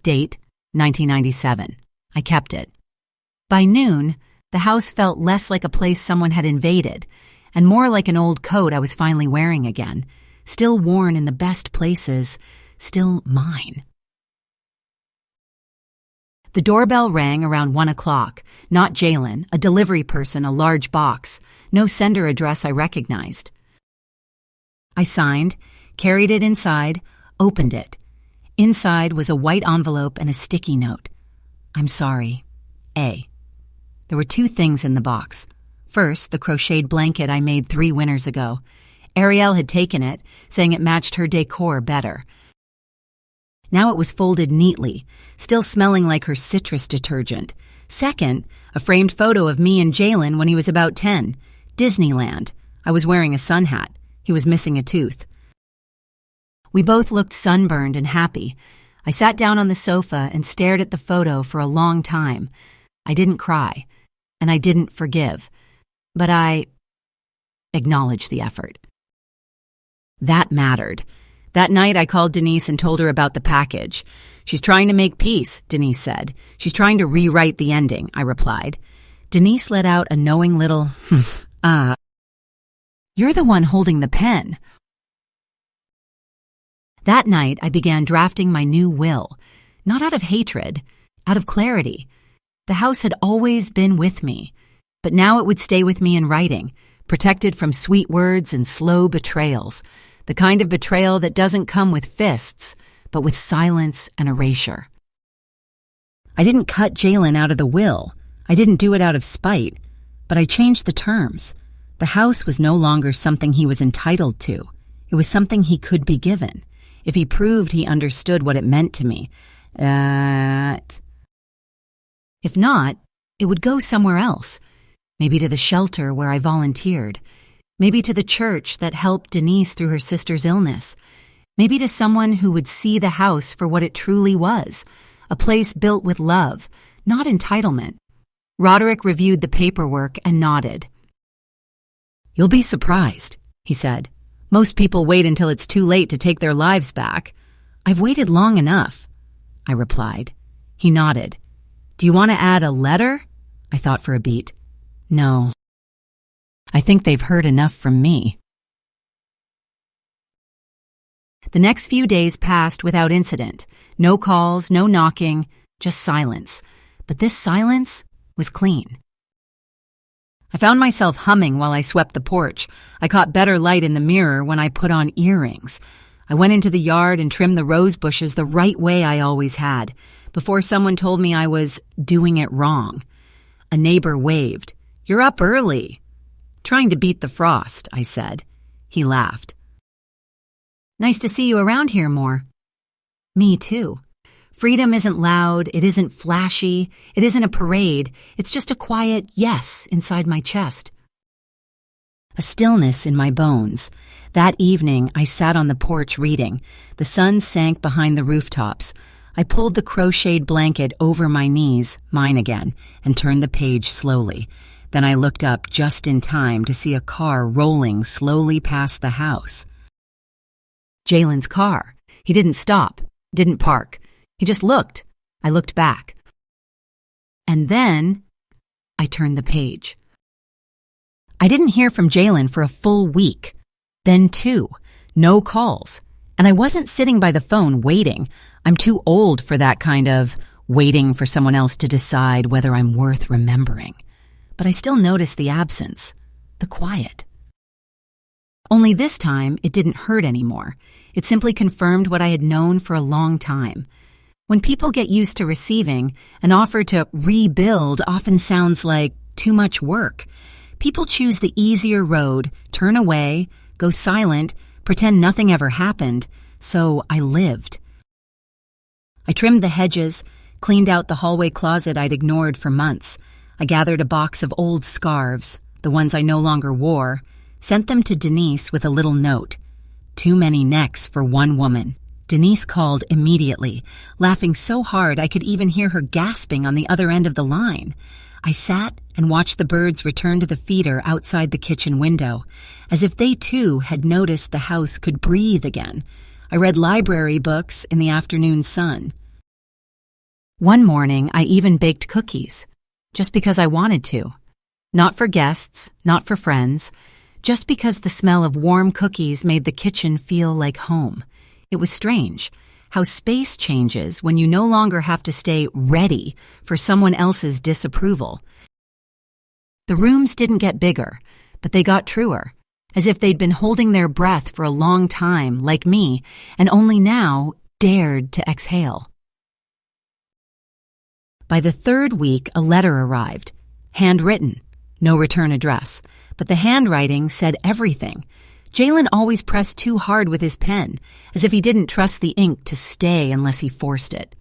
Date, 1997. I kept it. By noon, the house felt less like a place someone had invaded, and more like an old coat I was finally wearing again, still worn in the best places, still mine. The doorbell rang around 1 o'clock. Not Jalen, a delivery person, a large box. No sender address I recognized. I signed, carried it inside, opened it. Inside was a white envelope and a sticky note. "I'm sorry. A." There were 2 things in the box. First, the crocheted blanket I made 3 winters ago. Ariel had taken it, saying it matched her decor better. Now it was folded neatly, still smelling like her citrus detergent. Second, a framed photo of me and Jalen when he was about 10. Disneyland. I was wearing a sun hat. He was missing a tooth. We both looked sunburned and happy. I sat down on the sofa and stared at the photo for a long time. I didn't cry, and I didn't forgive, but I acknowledged the effort. That mattered. That night I called Denise and told her about the package. "She's trying to make peace," Denise said. "She's trying to rewrite the ending," I replied. Denise let out a knowing little, You're the one holding the pen. That night, I began drafting my new will, not out of hatred, out of clarity. The house had always been with me, but now it would stay with me in writing, protected from sweet words and slow betrayals, the kind of betrayal that doesn't come with fists, but with silence and erasure. I didn't cut Jalen out of the will. I didn't do it out of spite, but I changed the terms. The house was no longer something he was entitled to. It was something he could be given, if he proved he understood what it meant to me. If not, it would go somewhere else. Maybe to the shelter where I volunteered. Maybe to the church that helped Denise through her sister's illness. Maybe to someone who would see the house for what it truly was, a place built with love, not entitlement. Roderick reviewed the paperwork and nodded. "You'll be surprised," he said. "Most people wait until it's too late to take their lives back." "I've waited long enough," I replied. He nodded. "Do you want to add a letter?" I thought for a beat. "No. I think they've heard enough from me." The next few days passed without incident. No calls, no knocking, just silence. But this silence was clean. I found myself humming while I swept the porch. I caught better light in the mirror when I put on earrings. I went into the yard and trimmed the rose bushes the right way I always had, before someone told me I was doing it wrong. A neighbor waved. "You're up early." "Trying to beat the frost," I said. He laughed. "Nice to see you around here more." "Me too. Freedom isn't loud, it isn't flashy, it isn't a parade, it's just a quiet yes inside my chest. A stillness in my bones. That evening, I sat on the porch reading. The sun sank behind the rooftops. I pulled the crocheted blanket over my knees, mine again, and turned the page slowly. Then I looked up just in time to see a car rolling slowly past the house. Jalen's car. He didn't stop, didn't park. He just looked. I looked back. And then I turned the page. I didn't hear from Jalen for a full week. Then 2. No calls. And I wasn't sitting by the phone waiting. I'm too old for that kind of waiting for someone else to decide whether I'm worth remembering. But I still noticed the absence, the quiet. Only this time, it didn't hurt anymore. It simply confirmed what I had known for a long time. When people get used to receiving, an offer to rebuild often sounds like too much work. People choose the easier road, turn away, go silent, pretend nothing ever happened, so I lived. I trimmed the hedges, cleaned out the hallway closet I'd ignored for months. I gathered a box of old scarves, the ones I no longer wore, sent them to Denise with a little note. Too many necks for one woman. Denise called immediately, laughing so hard I could even hear her gasping on the other end of the line. I sat and watched the birds return to the feeder outside the kitchen window, as if they too had noticed the house could breathe again. I read library books in the afternoon sun. One morning, I even baked cookies, just because I wanted to. Not for guests, not for friends, just because the smell of warm cookies made the kitchen feel like home. It was strange how space changes when you no longer have to stay ready for someone else's disapproval. The rooms didn't get bigger, but they got truer, as if they'd been holding their breath for a long time, like me, and only now dared to exhale. By the 3rd week, a letter arrived, handwritten, no return address, but the handwriting said everything. Jalen always pressed too hard with his pen, as if he didn't trust the ink to stay unless he forced it.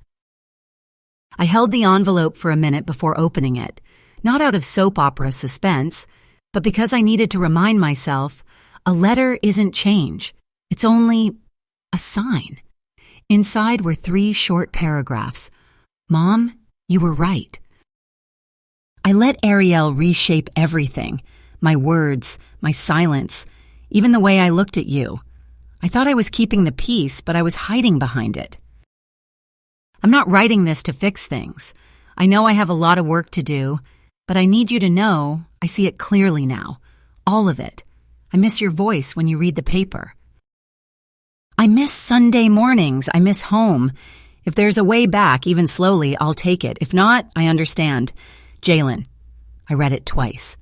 I held the envelope for a minute before opening it, not out of soap opera suspense, but because I needed to remind myself, a letter isn't change. It's only a sign. Inside were 3 short paragraphs. "Mom, you were right." I let Ariel reshape everything, my words, my silence, even the way I looked at you. I thought I was keeping the peace, but I was hiding behind it. I'm not writing this to fix things. I know I have a lot of work to do, but I need you to know I see it clearly now. All of it. I miss your voice when you read the paper. I miss Sunday mornings. I miss home. If there's a way back, even slowly, I'll take it. If not, I understand. Jalen. I read it twice.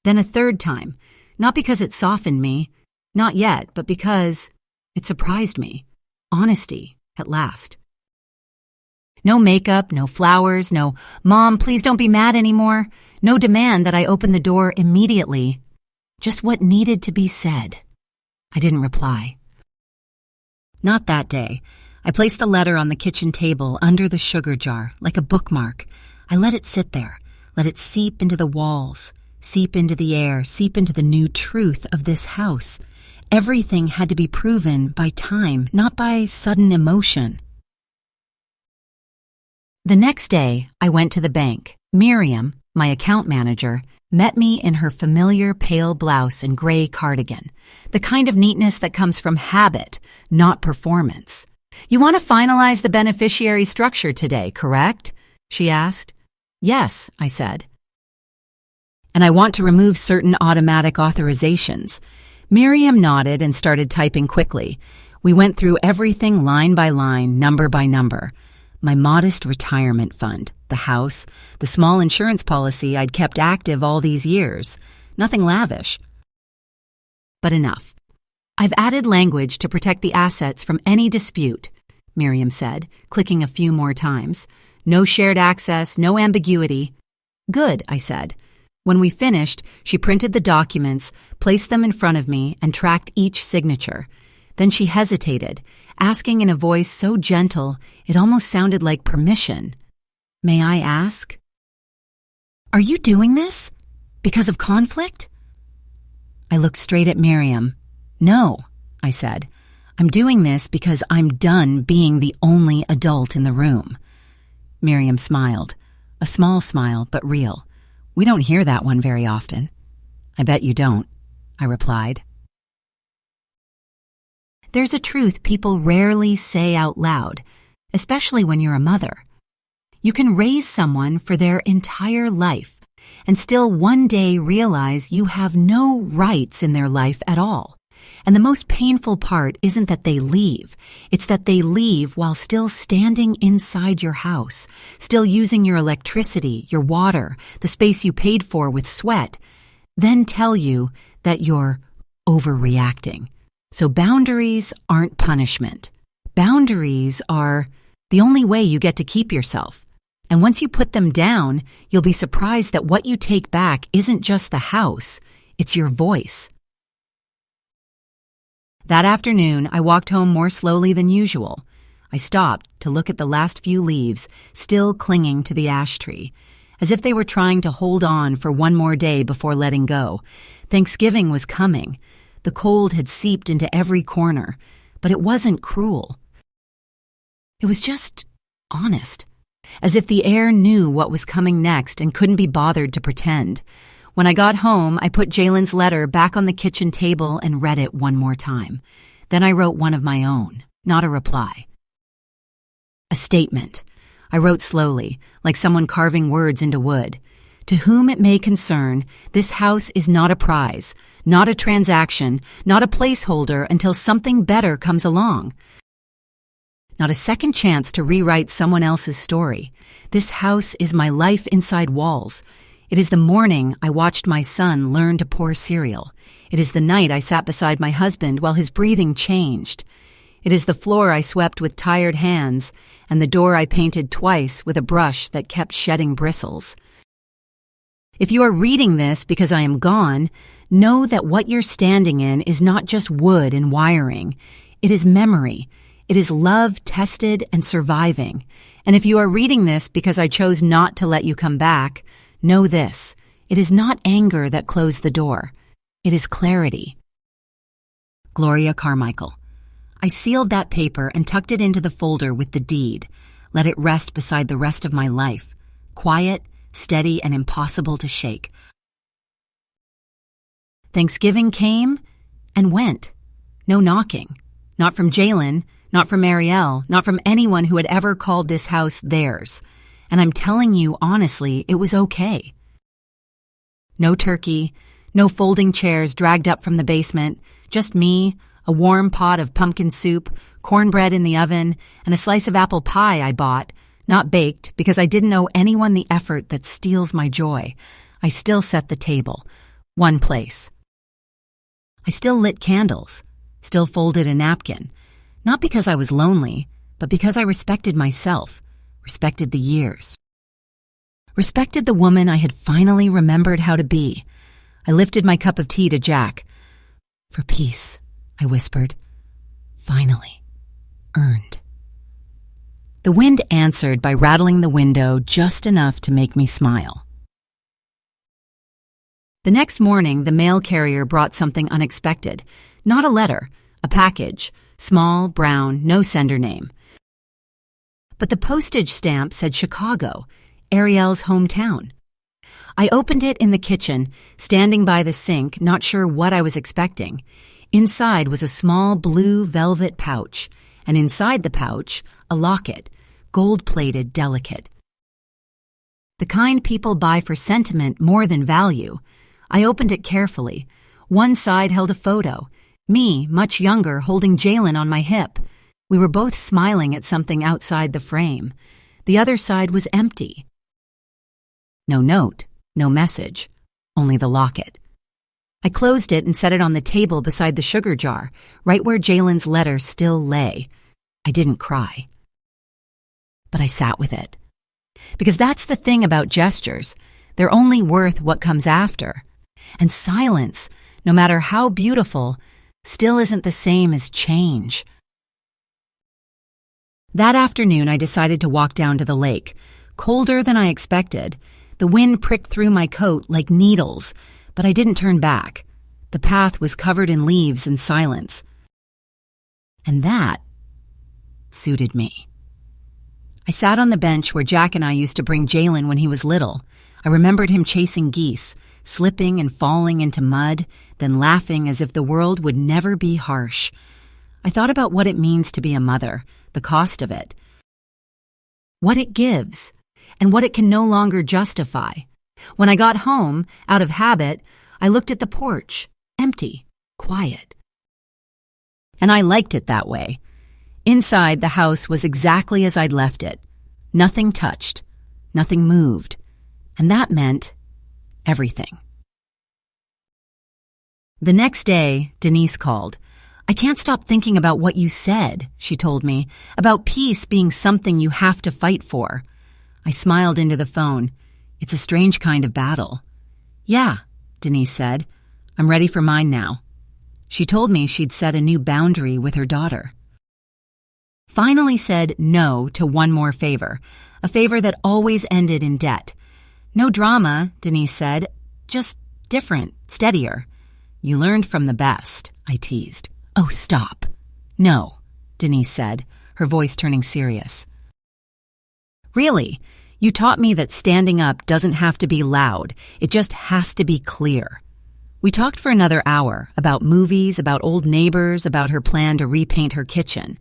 Then a third time, not because it softened me, not yet, but because it surprised me. Honesty, at last. No makeup, no flowers, no, "Mom, please don't be mad anymore." No demand that I open the door immediately. Just what needed to be said. I didn't reply. Not that day. I placed the letter on the kitchen table under the sugar jar, like a bookmark. I let it sit there, let it seep into the walls, seep into the air, seep into the new truth of this house. Everything had to be proven by time, not by sudden emotion. The next day, I went to the bank. Miriam, my account manager, met me in her familiar pale blouse and gray cardigan, the kind of neatness that comes from habit, not performance. "You want to finalize the beneficiary structure today, correct?" she asked. "Yes," I said. "And I want to remove certain automatic authorizations." Miriam nodded and started typing quickly. We went through everything line by line, number by number. My modest retirement fund, the house, the small insurance policy I'd kept active all these years. Nothing lavish. But enough. "I've added language to protect the assets from any dispute," Miriam said, clicking a few more times. "No shared access, no ambiguity." "Good," I said. When we finished, she printed the documents, placed them in front of me, and tracked each signature. Then she hesitated, asking in a voice so gentle it almost sounded like permission. "May I ask?" "Are you doing this? Because of conflict?" I looked straight at Miriam. "No," I said. "I'm doing this because I'm done being the only adult in the room." Miriam smiled. A small smile, but real. "We don't hear that one very often." "I bet you don't," I replied. There's a truth people rarely say out loud, especially when you're a mother. You can raise someone for their entire life and still one day realize you have no rights in their life at all. And the most painful part isn't that they leave. It's that they leave while still standing inside your house, still using your electricity, your water, the space you paid for with sweat, then tell you that you're overreacting. So boundaries aren't punishment. Boundaries are the only way you get to keep yourself. And once you put them down, you'll be surprised that what you take back isn't just the house, it's your voice. That afternoon, I walked home more slowly than usual. I stopped to look at the last few leaves still clinging to the ash tree, as if they were trying to hold on for one more day before letting go. Thanksgiving was coming. The cold had seeped into every corner, but it wasn't cruel. It was just honest, as if the air knew what was coming next and couldn't be bothered to pretend. When I got home, I put Jalen's letter back on the kitchen table and read it one more time. Then I wrote one of my own, not a reply. A statement. I wrote slowly, like someone carving words into wood. To whom it may concern, this house is not a prize, not a transaction, not a placeholder until something better comes along. Not a second chance to rewrite someone else's story. This house is my life inside walls. It is the morning I watched my son learn to pour cereal. It is the night I sat beside my husband while his breathing changed. It is the floor I swept with tired hands and the door I painted twice with a brush that kept shedding bristles. If you are reading this because I am gone, know that what you're standing in is not just wood and wiring. It is memory. It is love tested and surviving. And if you are reading this because I chose not to let you come back, know this. It is not anger that closed the door. It is clarity. Gloria Carmichael. I sealed that paper and tucked it into the folder with the deed. Let it rest beside the rest of my life. Quiet, steady, and impossible to shake. Thanksgiving came and went. No knocking. Not from Jalen, not from Marielle, not from anyone who had ever called this house theirs. And I'm telling you honestly, it was okay. No turkey, No folding chairs dragged up from the basement, just me, a warm pot of pumpkin soup, cornbread in the oven, and a slice of apple pie I bought, not baked because I didn't owe anyone the effort that steals my joy. I still set the table. One place. I still lit candles, still folded a napkin, not because I was lonely, but because I respected myself, respected the years. Respected the woman I had finally remembered how to be. I lifted my cup of tea to Jack. "For peace," I whispered. "Finally. Earned." The wind answered by rattling the window just enough to make me smile. The next morning, the mail carrier brought something unexpected. Not a letter, a package, small, brown, no sender name. But the postage stamp said Chicago, Ariel's hometown. I opened it in the kitchen, standing by the sink, not sure what I was expecting. Inside was a small blue velvet pouch, and inside the pouch, a locket, gold-plated, delicate. The kind people buy for sentiment more than value. I opened it carefully. One side held a photo, me, much younger, holding Jalen on my hip. We were both smiling at something outside the frame. The other side was empty. No note, no message, only the locket. I closed it and set it on the table beside the sugar jar, right where Jalen's letter still lay. I didn't cry. But I sat with it. Because that's the thing about gestures. They're only worth what comes after. And silence, no matter how beautiful, still isn't the same as change. That afternoon, I decided to walk down to the lake. Colder than I expected. The wind pricked through my coat like needles, but I didn't turn back. The path was covered in leaves and silence. And that suited me. I sat on the bench where Jack and I used to bring Jalen when he was little. I remembered him chasing geese, slipping and falling into mud, then laughing as if the world would never be harsh. I thought about what it means to be a mother, the cost of it, what it gives, and what it can no longer justify. When I got home, out of habit, I looked at the porch, empty, quiet. And I liked it that way. Inside, the house was exactly as I'd left it. Nothing touched, nothing moved, and that meant everything. The next day, Denise called. "I can't stop thinking about what you said," she told me, "about peace being something you have to fight for." I smiled into the phone. "It's a strange kind of battle." "Yeah," Denise said. "I'm ready for mine now." She told me she'd set a new boundary with her daughter. Finally said no to one more favor, a favor that always ended in debt. "No drama," Denise said, "just different, steadier." "You learned from the best," I teased. "Oh, stop." "No," Denise said, her voice turning serious. "Really, you taught me that standing up doesn't have to be loud. It just has to be clear." We talked for another hour about movies, about old neighbors, about her plan to repaint her kitchen.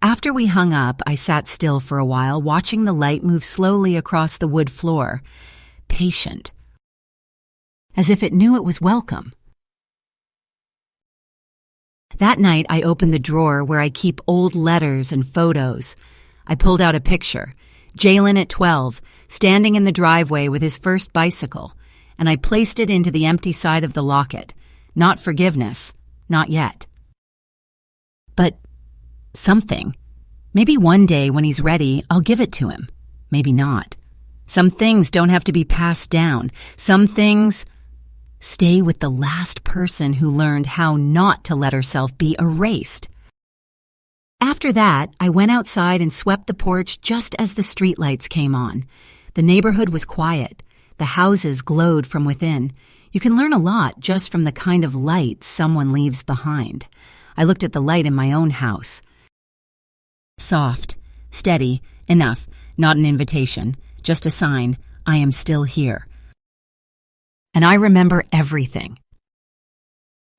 After we hung up, I sat still for a while, watching the light move slowly across the wood floor, patient, as if it knew it was welcome. That night, I opened the drawer where I keep old letters and photos. I pulled out a picture, Jalen at 12, standing in the driveway with his first bicycle, and I placed it into the empty side of the locket. Not forgiveness, not yet. But something. Maybe one day when he's ready, I'll give it to him. Maybe not. Some things don't have to be passed down. Some things stay with the last person who learned how not to let herself be erased. After that, I went outside and swept the porch just as the streetlights came on. The neighborhood was quiet. The houses glowed from within. You can learn a lot just from the kind of light someone leaves behind. I looked at the light in my own house. Soft, steady, enough, not an invitation, just a sign, I am still here. And I remember everything.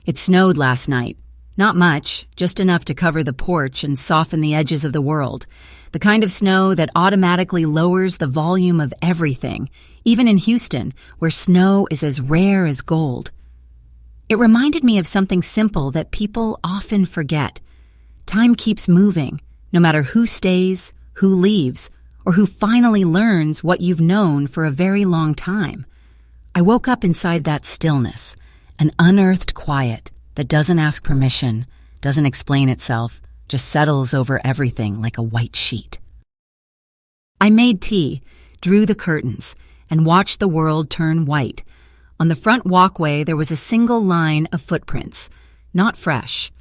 It snowed last night. Not much, just enough to cover the porch and soften the edges of the world. The kind of snow that automatically lowers the volume of everything, even in Houston, where snow is as rare as gold. It reminded me of something simple that people often forget. Time keeps moving, no matter who stays, who leaves, or who finally learns what you've known for a very long time. I woke up inside that stillness, an unearthed quiet that doesn't ask permission, doesn't explain itself, just settles over everything like a white sheet. I made tea, drew the curtains, and watched the world turn white. On the front walkway, there was a single line of footprints, not fresh,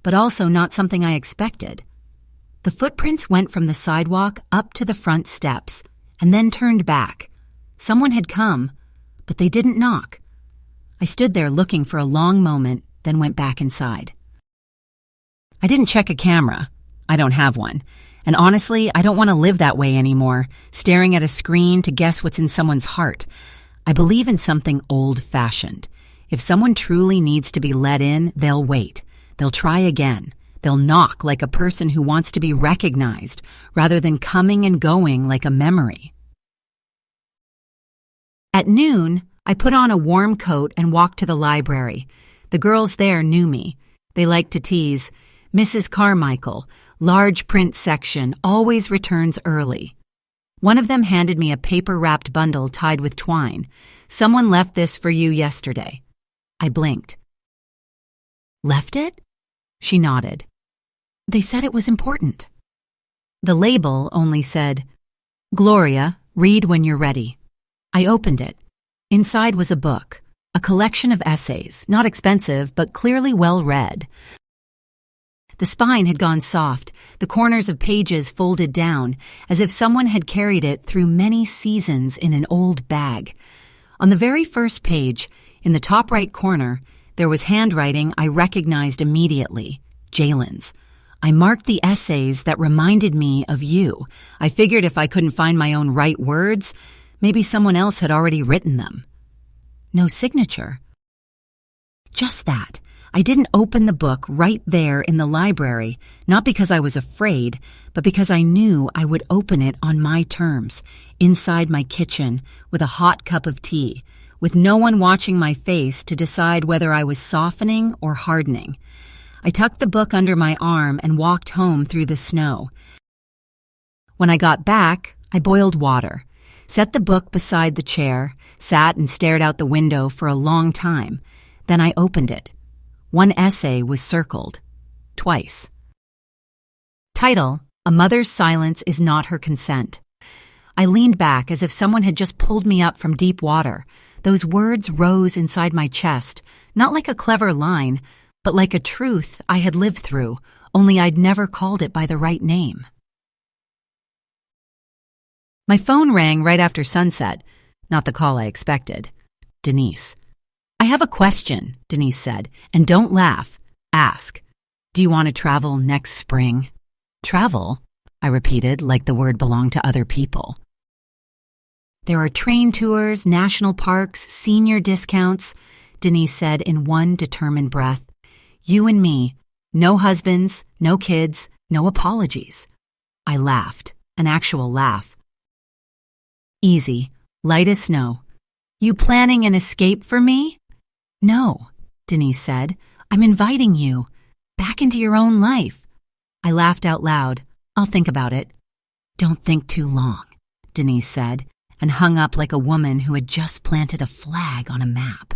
but also not something I expected. The footprints went from the sidewalk up to the front steps, and then turned back. Someone had come, but they didn't knock. I stood there looking for a long moment, then went back inside. I didn't check a camera. I don't have one. And honestly, I don't want to live that way anymore, staring at a screen to guess what's in someone's heart. I believe in something old-fashioned. If someone truly needs to be let in, they'll wait. They'll try again. They'll knock like a person who wants to be recognized, rather than coming and going like a memory. At noon, I put on a warm coat and walked to the library. The girls there knew me. They liked to tease. Mrs. Carmichael, large print section, always returns early. One of them handed me a paper-wrapped bundle tied with twine. Someone left this for you yesterday. I blinked. Left it? She nodded. They said it was important. The label only said, Gloria, read when you're ready. I opened it. Inside was a book, a collection of essays, not expensive, but clearly well read. The spine had gone soft, the corners of pages folded down, as if someone had carried it through many seasons in an old bag. On the very first page, in the top right corner, there was handwriting I recognized immediately, Jalen's. I marked the essays that reminded me of you. I figured if I couldn't find my own right words, maybe someone else had already written them. No signature. Just that. I didn't open the book right there in the library, not because I was afraid, but because I knew I would open it on my terms, inside my kitchen, with a hot cup of tea, with no one watching my face to decide whether I was softening or hardening. I tucked the book under my arm and walked home through the snow. When I got back, I boiled water, set the book beside the chair, sat and stared out the window for a long time. Then I opened it. One essay was circled. Twice. Title, A Mother's Silence is Not Her Consent. I leaned back as if someone had just pulled me up from deep water. Those words rose inside my chest, not like a clever line, but like a truth I had lived through, only I'd never called it by the right name. My phone rang right after sunset, not the call I expected. Denise. I have a question, Denise said, and don't laugh. Ask. Do you want to travel next spring? Travel? I repeated, like the word belonged to other people. There are train tours, national parks, senior discounts, Denise said in one determined breath. You and me, no husbands, no kids, no apologies. I laughed, an actual laugh. Easy, light as snow. You planning an escape for me? No, Denise said. I'm inviting you back into your own life. I laughed out loud. I'll think about it. Don't think too long, Denise said, and hung up like a woman who had just planted a flag on a map.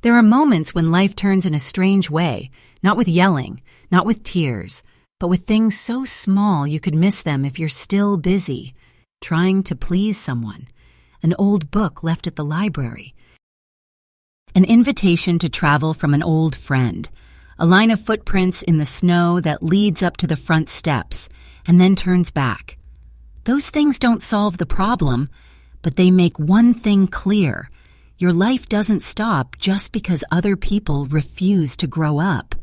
There are moments when life turns in a strange way, not with yelling, not with tears, but with things so small you could miss them if you're still busy, trying to please someone. An old book left at the library. An invitation to travel from an old friend. A line of footprints in the snow that leads up to the front steps and then turns back. Those things don't solve the problem, but they make one thing clear. Your life doesn't stop just because other people refuse to grow up.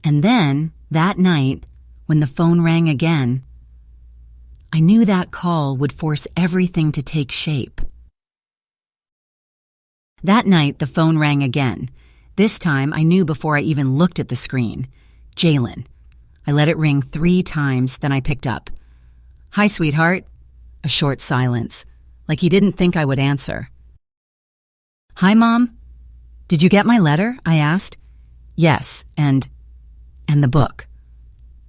And then, that night, when the phone rang again, I knew that call would force everything to take shape. That night, the phone rang again. This time, I knew before I even looked at the screen. Jalen. I let it ring 3 times, then I picked up. Hi, sweetheart. A short silence, like he didn't think I would answer. "Hi, Mom. Did you get my letter?" I asked. "Yes, and the book."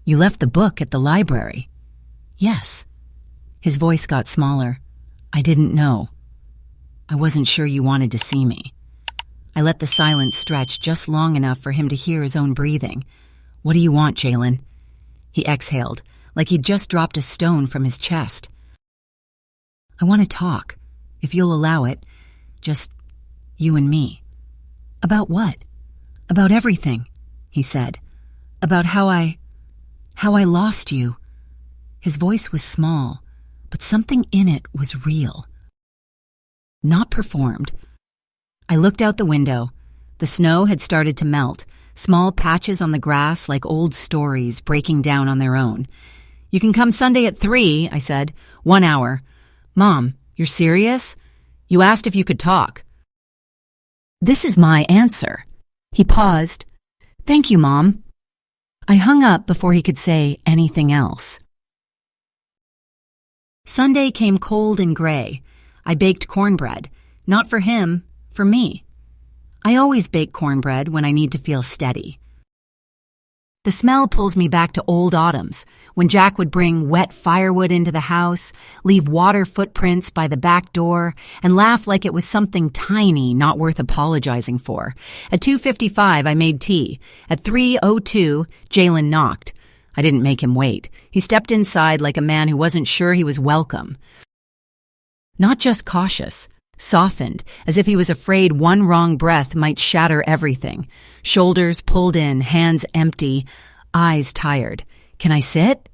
"You left the book at the library." "Yes." His voice got smaller. "I didn't know. I wasn't sure you wanted to see me." I let the silence stretch just long enough for him to hear his own breathing. "What do you want, Jalen?" He exhaled, like he'd just dropped a stone from his chest. "I want to talk, if you'll allow it. Just you and me." "About what?" "About everything," he said. "About how I lost you." His voice was small, but something in it was real. Not performed. I looked out the window. The snow had started to melt, small patches on the grass like old stories breaking down on their own. "You can come Sunday at 3, I said. 1 hour. "Mom, you're serious? You asked if you could talk." "This is my answer." He paused. "Thank you, Mom." I hung up before he could say anything else. Sunday came cold and gray. I baked cornbread, not for him, for me. I always bake cornbread when I need to feel steady. The smell pulls me back to old autumns, when Jack would bring wet firewood into the house, leave water footprints by the back door, and laugh like it was something tiny not worth apologizing for. At 2:55, I made tea. At 3:02, Jalen knocked. I didn't make him wait. He stepped inside like a man who wasn't sure he was welcome. Not just cautious, softened, as if he was afraid one wrong breath might shatter everything. Shoulders pulled in, hands empty, eyes tired. "Can I sit?"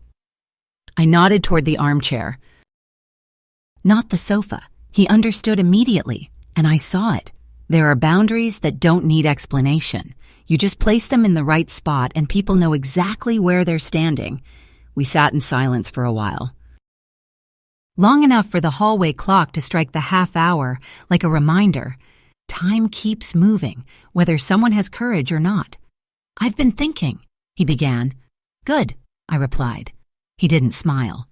I nodded toward the armchair. Not the sofa. He understood immediately, and I saw it. There are boundaries that don't need explanation. You just place them in the right spot and people know exactly where they're standing. We sat in silence for a while. Long enough for the hallway clock to strike the half hour, like a reminder. Time keeps moving, whether someone has courage or not. "I've been thinking," he began. "Good," I replied. He didn't smile.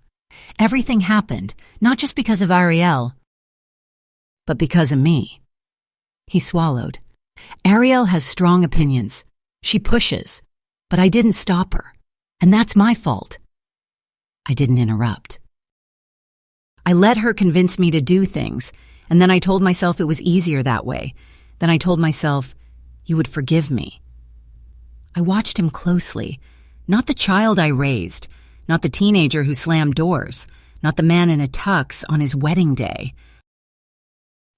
"Everything happened, not just because of Ariel, but because of me." He swallowed. "Ariel has strong opinions. She pushes, but I didn't stop her, and that's my fault." I didn't interrupt. I let her convince me to do things, and then I told myself it was easier that way. Then I told myself, you would forgive me. I watched him closely, not the child I raised, not the teenager who slammed doors, not the man in a tux on his wedding day.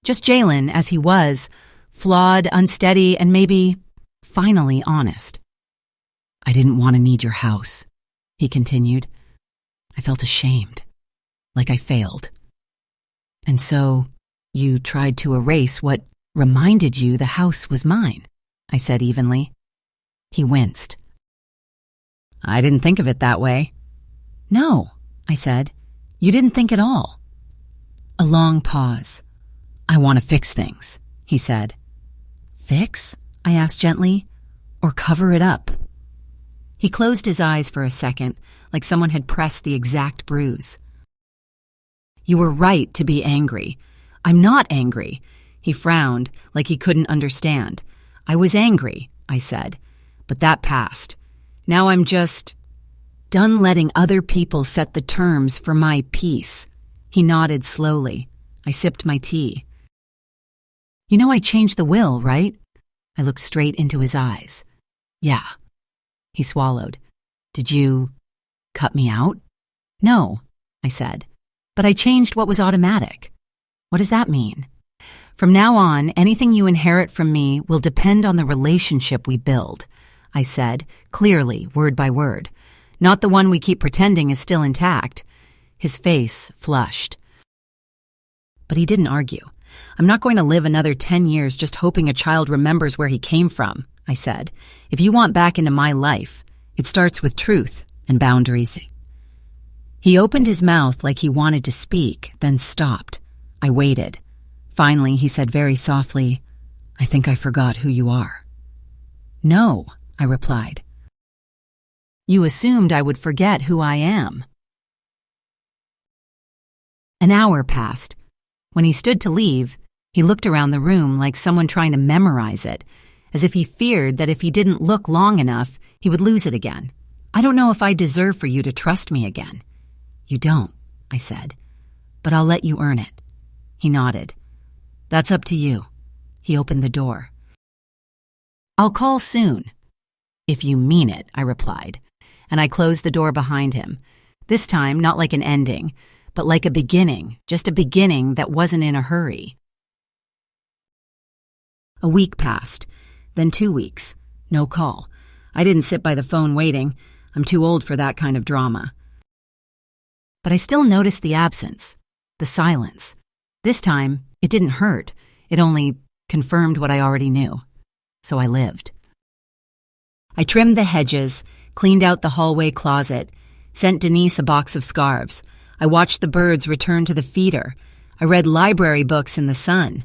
Just Jalen as he was, flawed, unsteady, and maybe finally honest. "I didn't want to need your house," he continued. I felt ashamed, like I failed. "And so you tried to erase what reminded you the house was mine," I said evenly. He winced. "I didn't think of it that way." "No," I said. "You didn't think at all." A long pause. "I want to fix things," he said. "Fix?" I asked gently. "Or cover it up?" He closed his eyes for a second, like someone had pressed the exact bruise. "You were right to be angry. I'm not angry." He frowned, like he couldn't understand. "I was angry," I said, "but that passed. Now I'm just done letting other people set the terms for my peace." He nodded slowly. I sipped my tea. "You know I changed the will, right?" I looked straight into his eyes. "Yeah." He swallowed. "Did you cut me out?" "No," I said, "but I changed what was automatic." "What does that mean?" "From now on, anything you inherit from me will depend on the relationship we build," I said, clearly, word by word. "Not the one we keep pretending is still intact." His face flushed. But he didn't argue. "I'm not going to live another 10 years just hoping a child remembers where he came from," I said. "If you want back into my life, it starts with truth and boundaries." He opened his mouth like he wanted to speak, then stopped. I waited. Finally, he said very softly, "I think I forgot who you are." "No," I replied. "You assumed I would forget who I am." An hour passed. When he stood to leave, He looked around the room like someone trying to memorize it, as if he feared that if he didn't look long enough, he would lose it again. I don't know if I deserve for you to trust me again. You don't, I said, but I'll let you earn it. He nodded. That's up to you. He opened the door. I'll call soon. If you mean it, I replied, and I closed the door behind him. This time, not like an ending, but like a beginning, just a beginning that wasn't in a hurry. A week passed, then 2 weeks. No call. I didn't sit by the phone waiting. I'm too old for that kind of drama. But I still noticed the absence, the silence. This time, it didn't hurt. It only confirmed what I already knew. So I lived. I trimmed the hedges, cleaned out the hallway closet, sent Denise a box of scarves. I watched the birds return to the feeder. I read library books in the sun.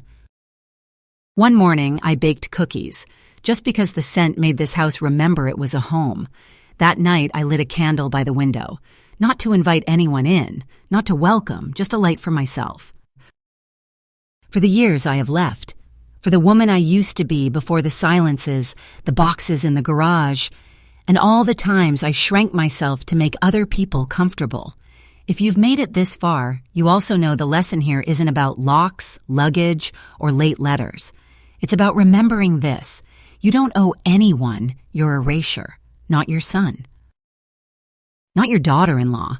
One morning, I baked cookies, just because the scent made this house remember it was a home. That night, I lit a candle by the window, not to invite anyone in, not to welcome, just a light for myself. For the years I have left, for the woman I used to be before the silences, the boxes in the garage, and all the times I shrank myself to make other people comfortable. If you've made it this far, you also know the lesson here isn't about locks, luggage, or late letters. It's about remembering this. You don't owe anyone your erasure, not your son. Not your daughter-in-law.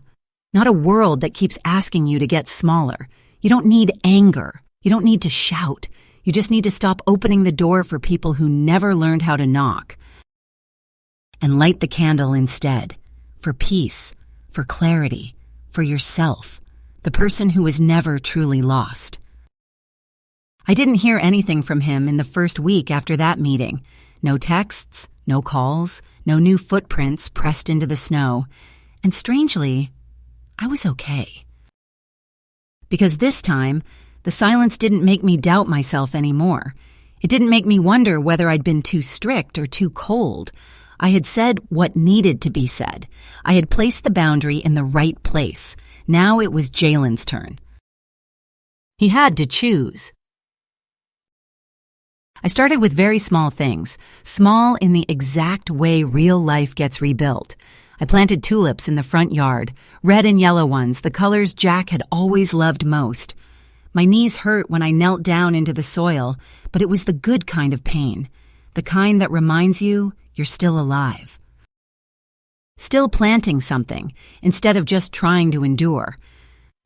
Not a world that keeps asking you to get smaller. You don't need anger. You don't need to shout. You just need to stop opening the door for people who never learned how to knock. And light the candle instead. For peace, for clarity, for yourself, the person who was never truly lost. I didn't hear anything from him in the first week after that meeting. No texts, no calls, no new footprints pressed into the snow. And strangely, I was okay. Because this time, the silence didn't make me doubt myself anymore. It didn't make me wonder whether I'd been too strict or too cold. I had said what needed to be said. I had placed the boundary in the right place. Now it was Jalen's turn. He had to choose. I started with very small things, small in the exact way real life gets rebuilt. I planted tulips in the front yard, red and yellow ones, the colors Jack had always loved most. My knees hurt when I knelt down into the soil, but it was the good kind of pain, the kind that reminds you you're still alive. Still planting something, instead of just trying to endure.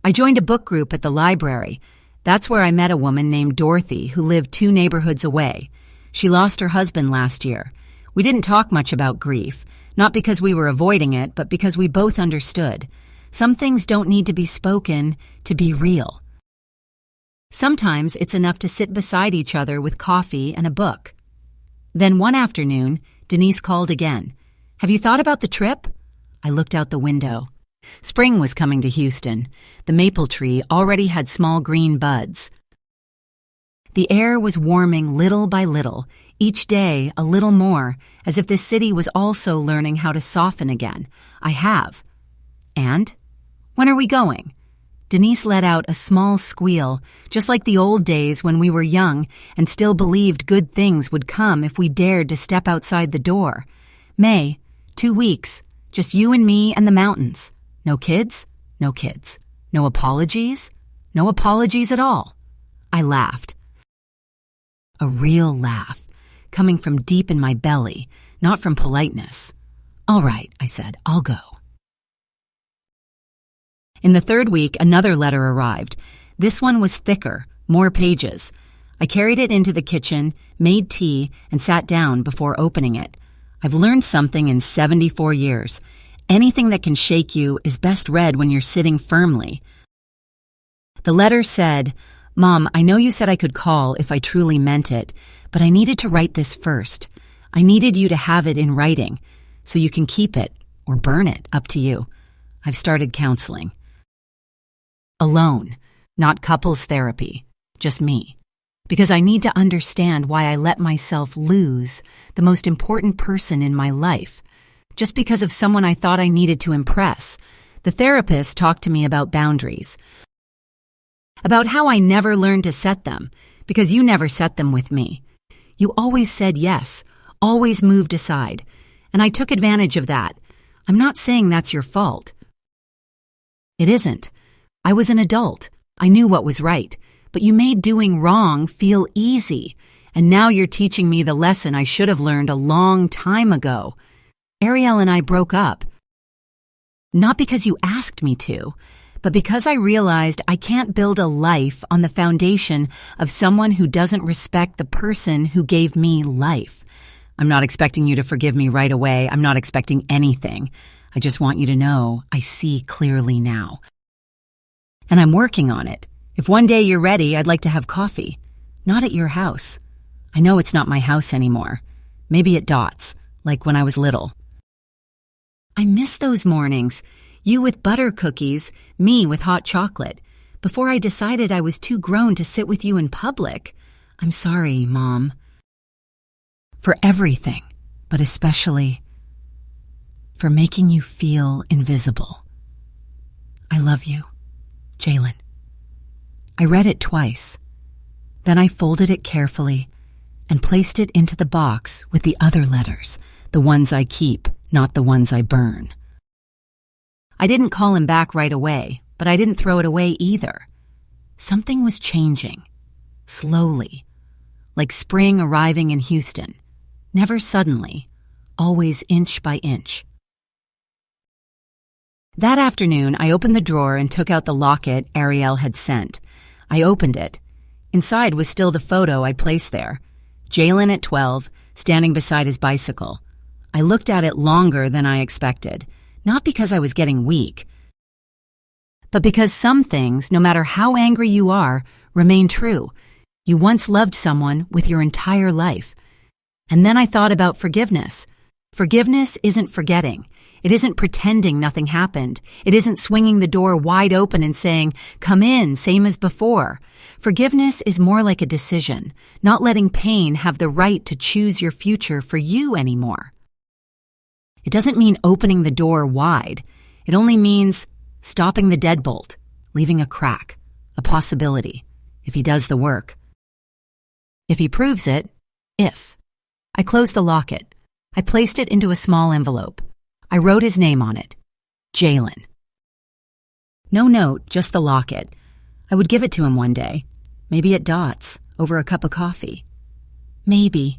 I joined a book group at the library. That's where I met a woman named Dorothy who lived 2 neighborhoods away. She lost her husband last year. We didn't talk much about grief, not because we were avoiding it, but because we both understood. Some things don't need to be spoken to be real. Sometimes it's enough to sit beside each other with coffee and a book. Then one afternoon, Denise called again. Have you thought about the trip? I looked out the window. Spring was coming to Houston. The maple tree already had small green buds. The air was warming little by little, each day a little more, as if this city was also learning how to soften again. I have. And? When are we going? Denise let out a small squeal, just like the old days when we were young and still believed good things would come if we dared to step outside the door. May, 2 weeks, just you and me and the mountains. No kids? No kids. No apologies? No apologies at all. I laughed. A real laugh, coming from deep in my belly, not from politeness. All right, I said, I'll go. In the 3rd week, another letter arrived. This one was thicker, more pages. I carried it into the kitchen, made tea, and sat down before opening it. I've learned something in 74 years. Anything that can shake you is best read when you're sitting firmly. The letter said, Mom, I know you said I could call if I truly meant it, but I needed to write this first. I needed you to have it in writing, so you can keep it or burn it, up to you. I've started counseling. Alone, not couples therapy, just me. Because I need to understand why I let myself lose the most important person in my life, just because of someone I thought I needed to impress. The therapist talked to me about boundaries, about how I never learned to set them, because you never set them with me. You always said yes, always moved aside, and I took advantage of that. I'm not saying that's your fault. It isn't. I was an adult. I knew what was right, but you made doing wrong feel easy, and now you're teaching me the lesson I should have learned a long time ago. Ariel and I broke up. Not because you asked me to, but because I realized I can't build a life on the foundation of someone who doesn't respect the person who gave me life. I'm not expecting you to forgive me right away. I'm not expecting anything. I just want you to know I see clearly now. And I'm working on it. If one day you're ready, I'd like to have coffee. Not at your house. I know it's not my house anymore. Maybe at Dot's, like when I was little. I miss those mornings. You with butter cookies, me with hot chocolate. Before I decided I was too grown to sit with you in public. I'm sorry, Mom. For everything, but especially for making you feel invisible. I love you, Jalen. I read it twice. Then I folded it carefully and placed it into the box with the other letters, the ones I keep, not the ones I burn. I didn't call him back right away, but I didn't throw it away either. Something was changing, slowly, like spring arriving in Houston. Never suddenly, always inch by inch. That afternoon, I opened the drawer and took out the locket Ariel had sent. I opened it. Inside was still the photo I'd placed there. Jalen at 12, standing beside his bicycle. I looked at it longer than I expected, not because I was getting weak, but because some things, no matter how angry you are, remain true. You once loved someone with your entire life. And then I thought about forgiveness. Forgiveness isn't forgetting. It isn't pretending nothing happened. It isn't swinging the door wide open and saying, "Come in, same as before." Forgiveness is more like a decision, not letting pain have the right to choose your future for you anymore. It doesn't mean opening the door wide. It only means stopping the deadbolt, leaving a crack, a possibility, if he does the work. If he proves it, if. I closed the locket. I placed it into a small envelope. I wrote his name on it, Jalen. No note, just the locket. I would give it to him one day, maybe at Dot's, over a cup of coffee. Maybe.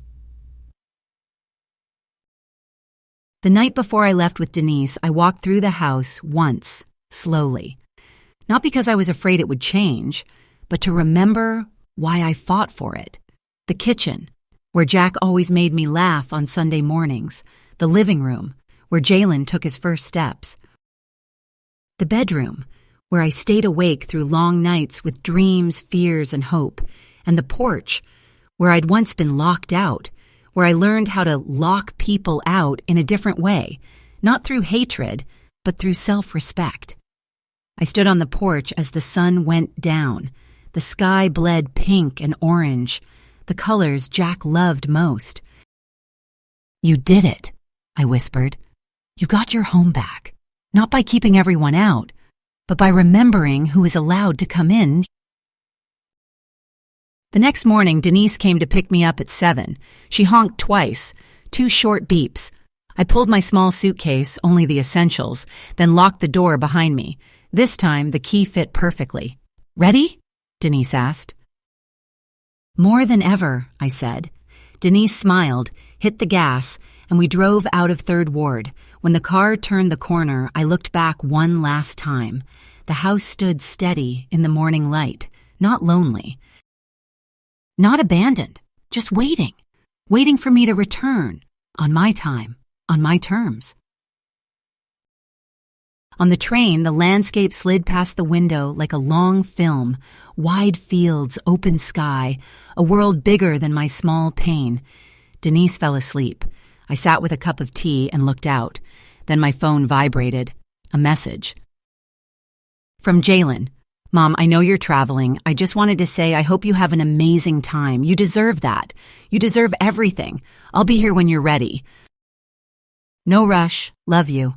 The night before I left with Denise, I walked through the house once, slowly. Not because I was afraid it would change, but to remember why I fought for it. The kitchen, where Jack always made me laugh on Sunday mornings. The living room, where Jalen took his first steps. The bedroom, where I stayed awake through long nights with dreams, fears, and hope. And the porch, where I'd once been locked out, where I learned how to lock people out in a different way, not through hatred, but through self-respect. I stood on the porch as the sun went down. The sky bled pink and orange, the colors Jack loved most. "You did it," I whispered. "You got your home back, not by keeping everyone out, but by remembering who is allowed to come in." The next morning, Denise came to pick me up at 7. She honked twice, 2 short beeps. I pulled my small suitcase, only the essentials, then locked the door behind me. This time, the key fit perfectly. "Ready?" Denise asked. "More than ever," I said. Denise smiled, hit the gas, and we drove out of 3rd Ward. When the car turned the corner, I looked back one last time. The house stood steady in the morning light, not lonely. Not abandoned, just waiting. Waiting for me to return, on my time, on my terms. On the train, the landscape slid past the window like a long film. Wide fields, open sky, a world bigger than my small pain. Denise fell asleep. I sat with a cup of tea and looked out. Then my phone vibrated. A message. From Jalen. "Mom, I know you're traveling. I just wanted to say I hope you have an amazing time. You deserve that. You deserve everything. I'll be here when you're ready. No rush. Love you."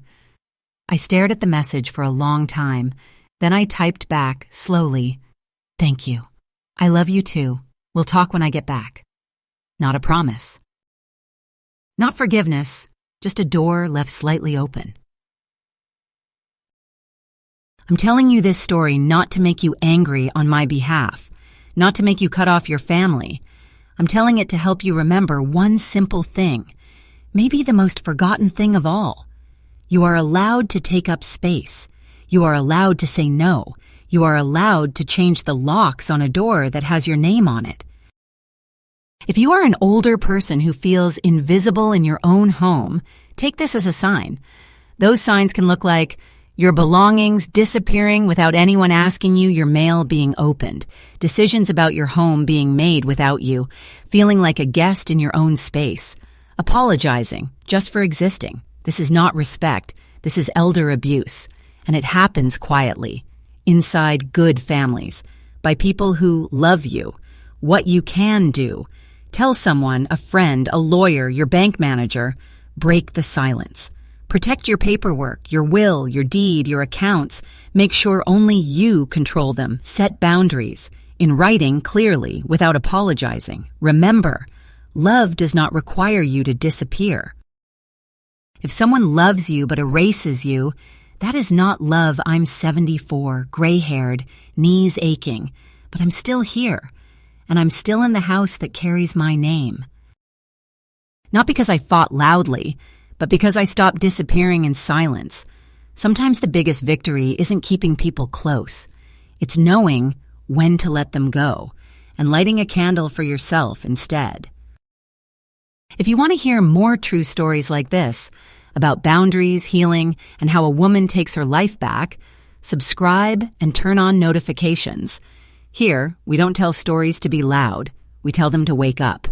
I stared at the message for a long time. Then I typed back, slowly, "Thank you. I love you too. We'll talk when I get back. Not a promise. Not forgiveness, just a door left slightly open. I'm telling you this story not to make you angry on my behalf, not to make you cut off your family. I'm telling it to help you remember one simple thing, maybe the most forgotten thing of all. You are allowed to take up space. You are allowed to say no. You are allowed to change the locks on a door that has your name on it. If you are an older person who feels invisible in your own home, take this as a sign. Those signs can look like your belongings disappearing without anyone asking you, your mail being opened, decisions about your home being made without you, feeling like a guest in your own space, apologizing just for existing. This is not respect. This is elder abuse. And it happens quietly, inside good families, by people who love you. What you can do. Tell someone, a friend, a lawyer, your bank manager, break the silence. Protect your paperwork, your will, your deed, your accounts. Make sure only you control them. Set boundaries. In writing, clearly, without apologizing. Remember, love does not require you to disappear. If someone loves you but erases you, that is not love. I'm 74, gray-haired, knees aching, but I'm still here, and I'm still in the house that carries my name. Not because I fought loudly, but because I stopped disappearing in silence. Sometimes the biggest victory isn't keeping people close. It's knowing when to let them go and lighting a candle for yourself instead. If you want to hear more true stories like this, about boundaries, healing, and how a woman takes her life back, subscribe and turn on notifications. Here, we don't tell stories to be loud. We tell them to wake up.